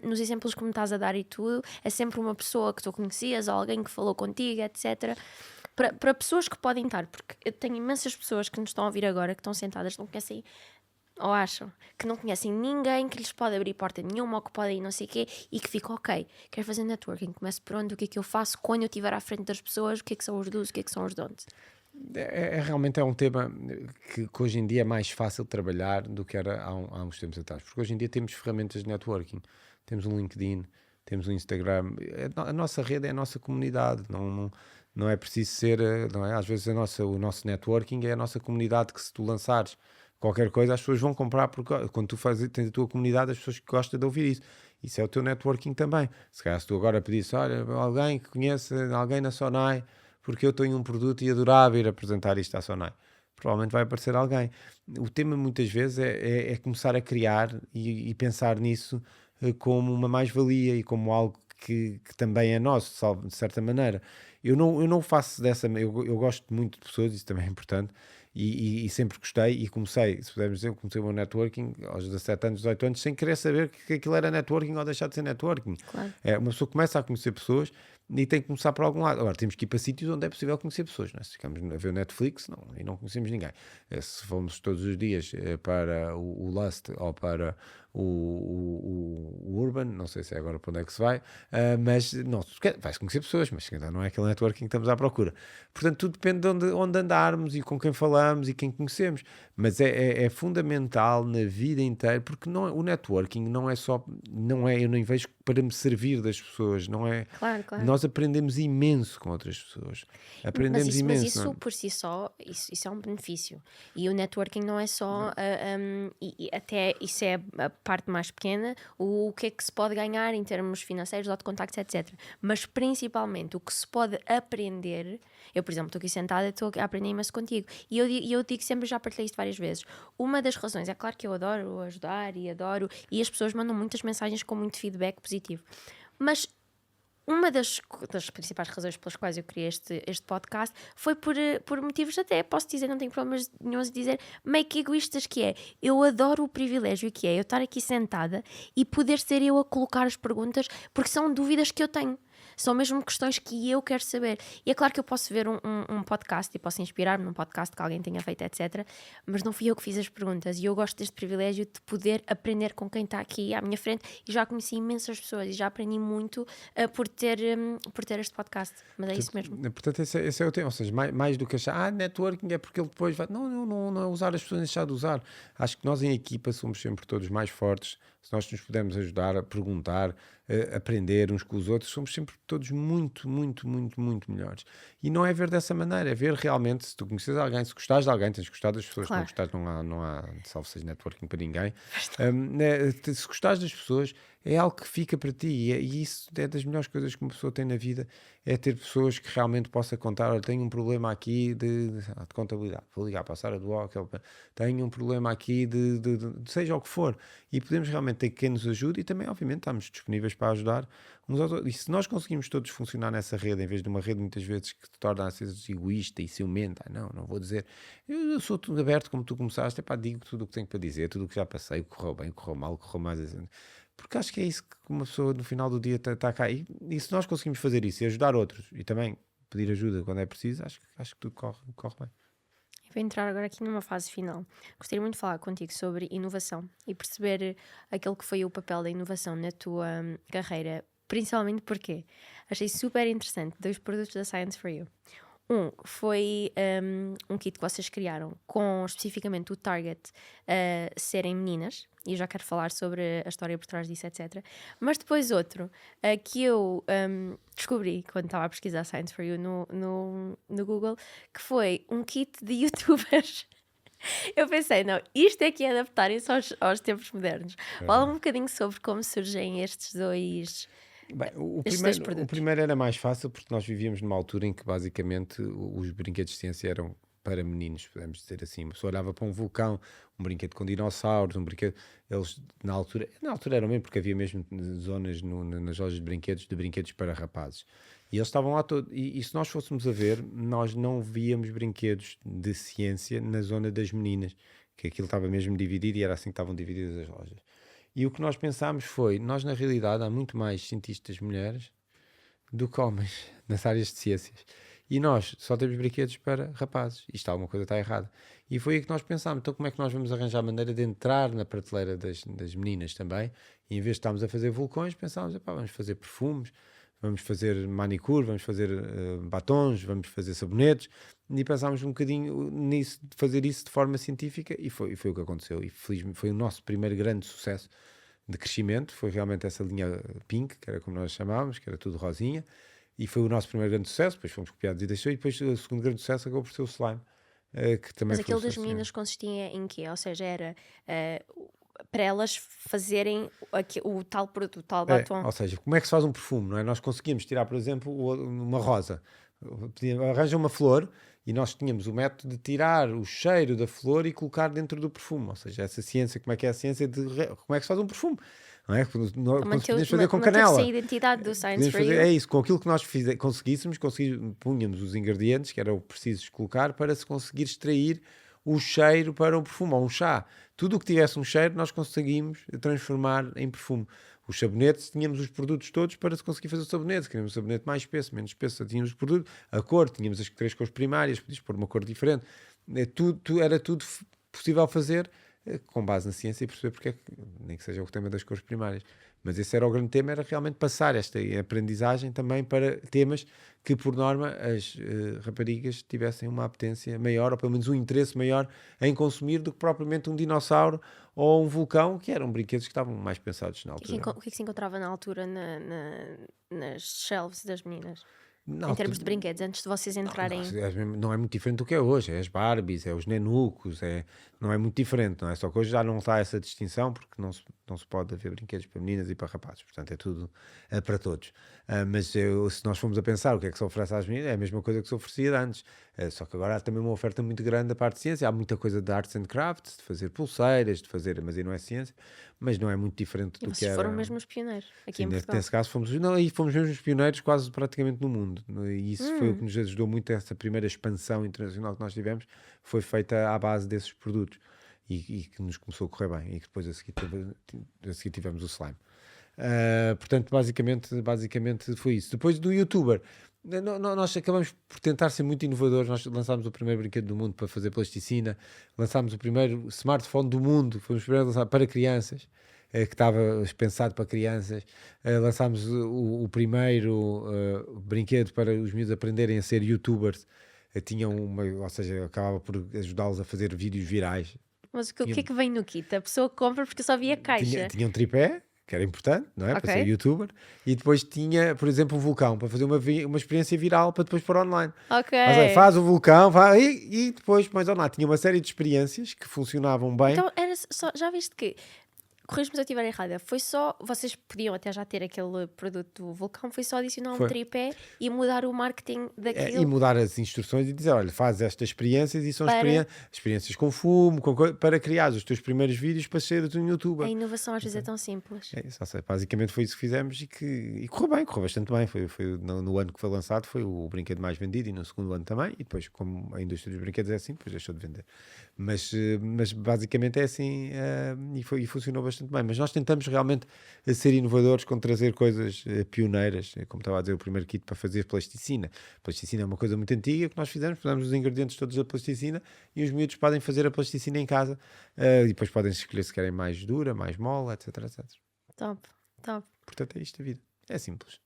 nos exemplos que me estás a dar e tudo, é sempre uma pessoa que tu conhecias, alguém que falou contigo, etc. Para pessoas que podem estar, porque eu tenho imensas pessoas que nos estão a ouvir agora, que estão sentadas, não conhecem, ou acham que não conhecem ninguém que lhes pode abrir porta nenhuma, ou que pode ir não sei o quê, e que ficam, ok, quero fazer networking, começo por onde, o que é que eu faço quando eu estiver à frente das pessoas, o que é que são os do's, o que é que são os don'ts? Realmente é um tema que hoje em dia é mais fácil de trabalhar do que era há uns tempos atrás, porque hoje em dia temos ferramentas de networking, temos um LinkedIn, temos um Instagram, a nossa rede é a nossa comunidade, não é preciso ser, não é? Às vezes o nosso networking é a nossa comunidade, que se tu lançares qualquer coisa as pessoas vão comprar, porque quando tu tens a tua comunidade, as pessoas que gostam de ouvir isso é o teu networking também. Se calhar se tu agora pedisse, olha, alguém que conheça alguém na Sonai, porque eu tenho um produto e adorava ir apresentar isto à Sonai, provavelmente vai aparecer alguém. O tema muitas vezes é começar a criar e pensar nisso como uma mais-valia e como algo que também é nosso, de certa maneira. eu não faço dessa, eu gosto muito de pessoas, isso também é importante, e sempre gostei, e comecei, se pudermos dizer, comecei o meu networking aos 17 anos, 18 anos, sem querer saber que aquilo era networking ou deixar de ser networking. Claro. Uma pessoa começa a conhecer pessoas e tem que começar por algum lado. Agora, temos que ir para sítios onde é possível conhecer pessoas, não é? Se ficamos a ver o Netflix, não, e não conhecemos ninguém. Se formos todos os dias para o Lust ou para o Urban, não sei se é agora para onde é que se vai, mas não, vai-se conhecer pessoas, mas ainda não é aquele networking que estamos à procura. Portanto, tudo depende de onde andarmos e com quem falamos e quem conhecemos, mas é fundamental na vida inteira, porque não, o networking não é só, eu nem vejo para me servir das pessoas, não é? Claro, claro. Nós aprendemos imenso com outras pessoas, aprendemos Mas imenso. isso por si só, isso é um benefício. E o networking não é só, e até isso é a parte mais pequena, o que é que se pode ganhar em termos financeiros ou de contactos, etc. Mas principalmente o que se pode aprender, eu, por exemplo, estou aqui sentada e estou a aprender imenso contigo. E eu digo sempre, já partilhei isto várias vezes, uma das razões, é claro que eu adoro ajudar e as pessoas mandam muitas mensagens com muito feedback positivo. Mas uma das principais razões pelas quais eu criei este podcast foi por motivos até, posso dizer, não tenho problemas nenhum de dizer, meio que egoístas que é. Eu adoro o privilégio que é eu estar aqui sentada e poder ser eu a colocar as perguntas, porque são dúvidas que eu tenho. São mesmo questões que eu quero saber. E é claro que eu posso ver um podcast e posso inspirar-me num podcast que alguém tenha feito, etc. Mas não fui eu que fiz as perguntas. E eu gosto deste privilégio de poder aprender com quem está aqui à minha frente. E já conheci imensas pessoas e já aprendi muito por ter este podcast. Mas é isso mesmo. Portanto, esse é o tema. Ou seja, mais do que achar, networking é porque ele depois vai... Não é usar as pessoas, deixar de usar. Acho que nós em equipa somos sempre todos mais fortes. Se nós nos pudermos ajudar a perguntar, aprender uns com os outros, somos sempre todos muito, muito, muito, muito melhores. E não é ver dessa maneira, é ver realmente, se tu conheces alguém, se gostares de alguém, tens de gostar das pessoas, Claro. se não gostares, não há salvo seja networking para ninguém. Se gostares das pessoas, é algo que fica para ti, e isso é das melhores coisas que uma pessoa tem na vida, é ter pessoas que realmente possa contar. Olha, tenho um problema aqui de contabilidade, vou ligar para a Sara do Ockel, tenho um problema aqui de seja o que for, e podemos realmente ter quem nos ajude, e também obviamente estamos disponíveis para ajudar uns aos outros. E se nós conseguimos todos funcionar nessa rede, em vez de uma rede muitas vezes que te torna às vezes egoísta e ciumenta, não vou dizer, eu sou tudo aberto como tu começaste, digo tudo o que tenho para dizer, tudo o que já passei, correu bem, correu mal, correu mais, porque acho que é isso que uma pessoa no final do dia está cá, e se nós conseguimos fazer isso e ajudar outros, e também pedir ajuda quando é preciso, acho que tudo corre bem. Vou entrar agora aqui numa fase final. Gostaria muito de falar contigo sobre inovação e perceber aquele que foi o papel da inovação na tua carreira, principalmente porque achei super interessante 2 produtos da Science for You. Um foi um kit que vocês criaram com especificamente o target serem meninas, e eu já quero falar sobre a história por trás disso, etc. Mas depois outro que eu descobri quando estava a pesquisar Science for You no Google, que foi um kit de youtubers. Eu pensei, não, isto é que é adaptarem-se aos tempos modernos. Fala um bocadinho sobre como surgem estes dois... Bem, Estes dois o produtos. primeiro era mais fácil porque nós vivíamos numa altura em que basicamente os brinquedos de ciência eram para meninos, podemos dizer assim. Uma pessoa olhava para um vulcão, um brinquedo com dinossauros, um brinquedo. Eles na altura eram mesmo, porque havia mesmo zonas nas lojas de brinquedos para rapazes. E eles estavam lá todos. E se nós fôssemos a ver, nós não víamos brinquedos de ciência na zona das meninas, que aquilo estava mesmo dividido e era assim que estavam divididas as lojas. E o que nós pensámos foi, nós na realidade há muito mais cientistas mulheres do que homens nas áreas de ciências. E nós só temos brinquedos para rapazes. Isto alguma coisa está errada. E foi aí que nós pensámos, então como é que nós vamos arranjar a maneira de entrar na prateleira das meninas também? E em vez de estarmos a fazer vulcões, pensámos, vamos fazer perfumes, vamos fazer manicure, vamos fazer batons, vamos fazer sabonetes. E pensámos um bocadinho nisso, de fazer isso de forma científica, e foi o que aconteceu. E felizmente foi o nosso primeiro grande sucesso de crescimento, foi realmente essa linha pink, que era como nós chamávamos, que era tudo rosinha, e foi o nosso primeiro grande sucesso. Depois fomos copiados e deixou, e depois o segundo grande sucesso acabou por ser o slime, que também Mas foi aquele das meninas consistia em quê? Ou seja, era para elas fazerem o tal produto, o tal batom. Ou seja, como é que se faz um perfume, não é? Nós conseguimos tirar, por exemplo, uma rosa, arranja uma flor, e nós tínhamos o método de tirar o cheiro da flor e colocar dentro do perfume. Ou seja, essa ciência, como é que é a ciência de como é que se faz um perfume? não é? Podemos fazer com manter-se canela. a identidade do Science for You. É isso, com aquilo que nós conseguíssemos, punhamos os ingredientes que eram precisos colocar para se conseguir extrair o cheiro para um perfume ou um chá. Tudo o que tivesse um cheiro nós conseguimos transformar em perfume. Os sabonetes, tínhamos os produtos todos para se conseguir fazer o sabonete. Queríamos um sabonete mais espesso, menos espesso, tínhamos os produtos. A cor, tínhamos as 3 cores primárias, podias pôr uma cor diferente. Era tudo possível fazer com base na ciência e perceber porque é que, nem que seja o tema das cores primárias. Mas esse era o grande tema, era realmente passar esta aprendizagem também para temas que, por norma, as raparigas tivessem uma apetência maior, ou pelo menos um interesse maior em consumir do que propriamente um dinossauro ou um vulcão, que eram brinquedos que estavam mais pensados na altura. O que é que se encontrava na altura nas shelves das meninas? Não, em termos de brinquedos, antes de vocês entrarem... Não é muito diferente do que é hoje. É as Barbies, é os nenucos, não é muito diferente, não é? Só que hoje já não está essa distinção, porque não se pode haver brinquedos para meninas e para rapazes. Portanto, é tudo para todos. Mas se nós formos a pensar o que é que se oferece às meninas, é a mesma coisa que se oferecia antes. Só que agora há também uma oferta muito grande da parte de ciência. Há muita coisa de arts and crafts, de fazer pulseiras, mas aí não é ciência. Mas não é muito diferente do que era... Vocês foram mesmo os pioneiros aqui em Portugal. Nesse caso fomos mesmo os pioneiros quase praticamente no mundo. E isso foi o que nos ajudou muito. Essa primeira expansão internacional que nós tivemos foi feita à base desses produtos e que nos começou a correr bem, e que depois a seguir tivemos o slime. Portanto, basicamente foi isso. Depois do YouTuber, nós acabamos por tentar ser muito inovadores. Nós lançámos o primeiro brinquedo do mundo para fazer plasticina, lançámos o primeiro smartphone do mundo, fomos os primeiros a lançar para crianças, que estava pensado para crianças. Lançámos o primeiro brinquedo para os miúdos aprenderem a ser youtubers. Ou seja, acabava por ajudá-los a fazer vídeos virais. Mas o que é que vem no kit? A pessoa compra porque eu só vi a caixa. Tinha um tripé, que era importante, não é? Okay. Para ser youtuber. E depois tinha, por exemplo, um vulcão, para fazer uma experiência viral para depois pôr online. Ok. Mas, faz o vulcão, e depois pões online. Tinha uma série de experiências que funcionavam bem. Então, era só, já viste que... Corrija-me se eu estiver errada. Foi só... Vocês podiam até já ter aquele produto do vulcão. Foi só adicionar um tripé e mudar o marketing daquilo. E mudar as instruções e dizer, olha, faz estas experiências e são experiências com fumo, para criar os teus primeiros vídeos para seres um youtuber. A inovação às vezes é tão simples. Basicamente foi isso que fizemos e correu bastante bem. Foi no ano que foi lançado, foi o brinquedo mais vendido, e no segundo ano também. E depois, como a indústria dos brinquedos é assim, depois deixou de vender. Mas basicamente é assim, e funcionou bastante bem. Mas nós tentamos realmente ser inovadores com trazer coisas pioneiras, como estava a dizer, o primeiro kit para fazer plasticina. Plasticina é uma coisa muito antiga que nós fizemos, pusemos os ingredientes todos da plasticina e os miúdos podem fazer a plasticina em casa, e depois podem escolher se querem mais dura, mais mole, etc. Top. Portanto, é isto a vida. É simples.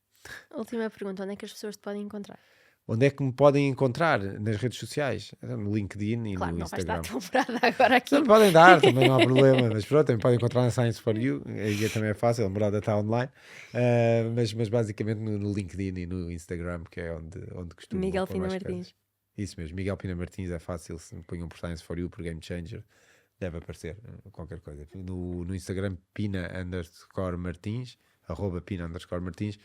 Última pergunta, onde é que as pessoas te podem encontrar? Onde é que me podem encontrar? Nas redes sociais, no LinkedIn e claro, no Instagram. Claro, não vais estar temporada agora aqui. Também podem dar, também não há problema. Mas pronto, também podem encontrar na Science for You. Aí também é fácil, a morada está online. Mas basicamente no LinkedIn e no Instagram, que é onde costumo... Miguel Pina Martins. Isso mesmo, Miguel Pina Martins é fácil. Se me ponham por Science for You, por Game Changer, deve aparecer qualquer coisa. No Instagram, Pina_Martins, @Pina_Martins.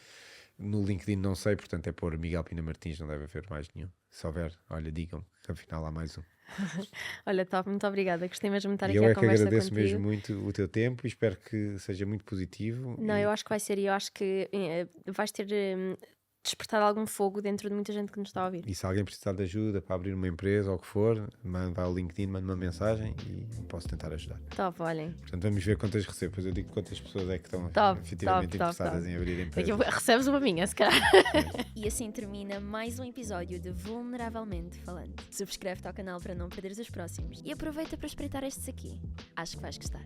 No LinkedIn não sei, portanto é pôr Miguel Pina Martins, não deve haver mais nenhum. Se houver, olha, digam-me, que afinal há mais um. Olha, top, muito obrigada. Gostei mesmo de estar aqui à conversa contigo. Eu é que agradeço contigo. mesmo muito o teu tempo e espero que seja muito positivo. Não, eu acho que vai ser, e eu acho que vais ter despertado algum fogo dentro de muita gente que nos está a ouvir. E se alguém precisar de ajuda para abrir uma empresa ou o que for, vai ao LinkedIn, manda uma mensagem e posso tentar ajudar. Top, olhem. Portanto, vamos ver quantas recebo. Depois eu digo quantas pessoas é que estão efetivamente interessadas em abrir empresas. Recebes uma minha, se calhar. E assim termina mais um episódio de Vulneravelmente Falando. Subscreve-te ao canal para não perderes os próximos e aproveita para espreitar estes aqui. Acho que vais gostar.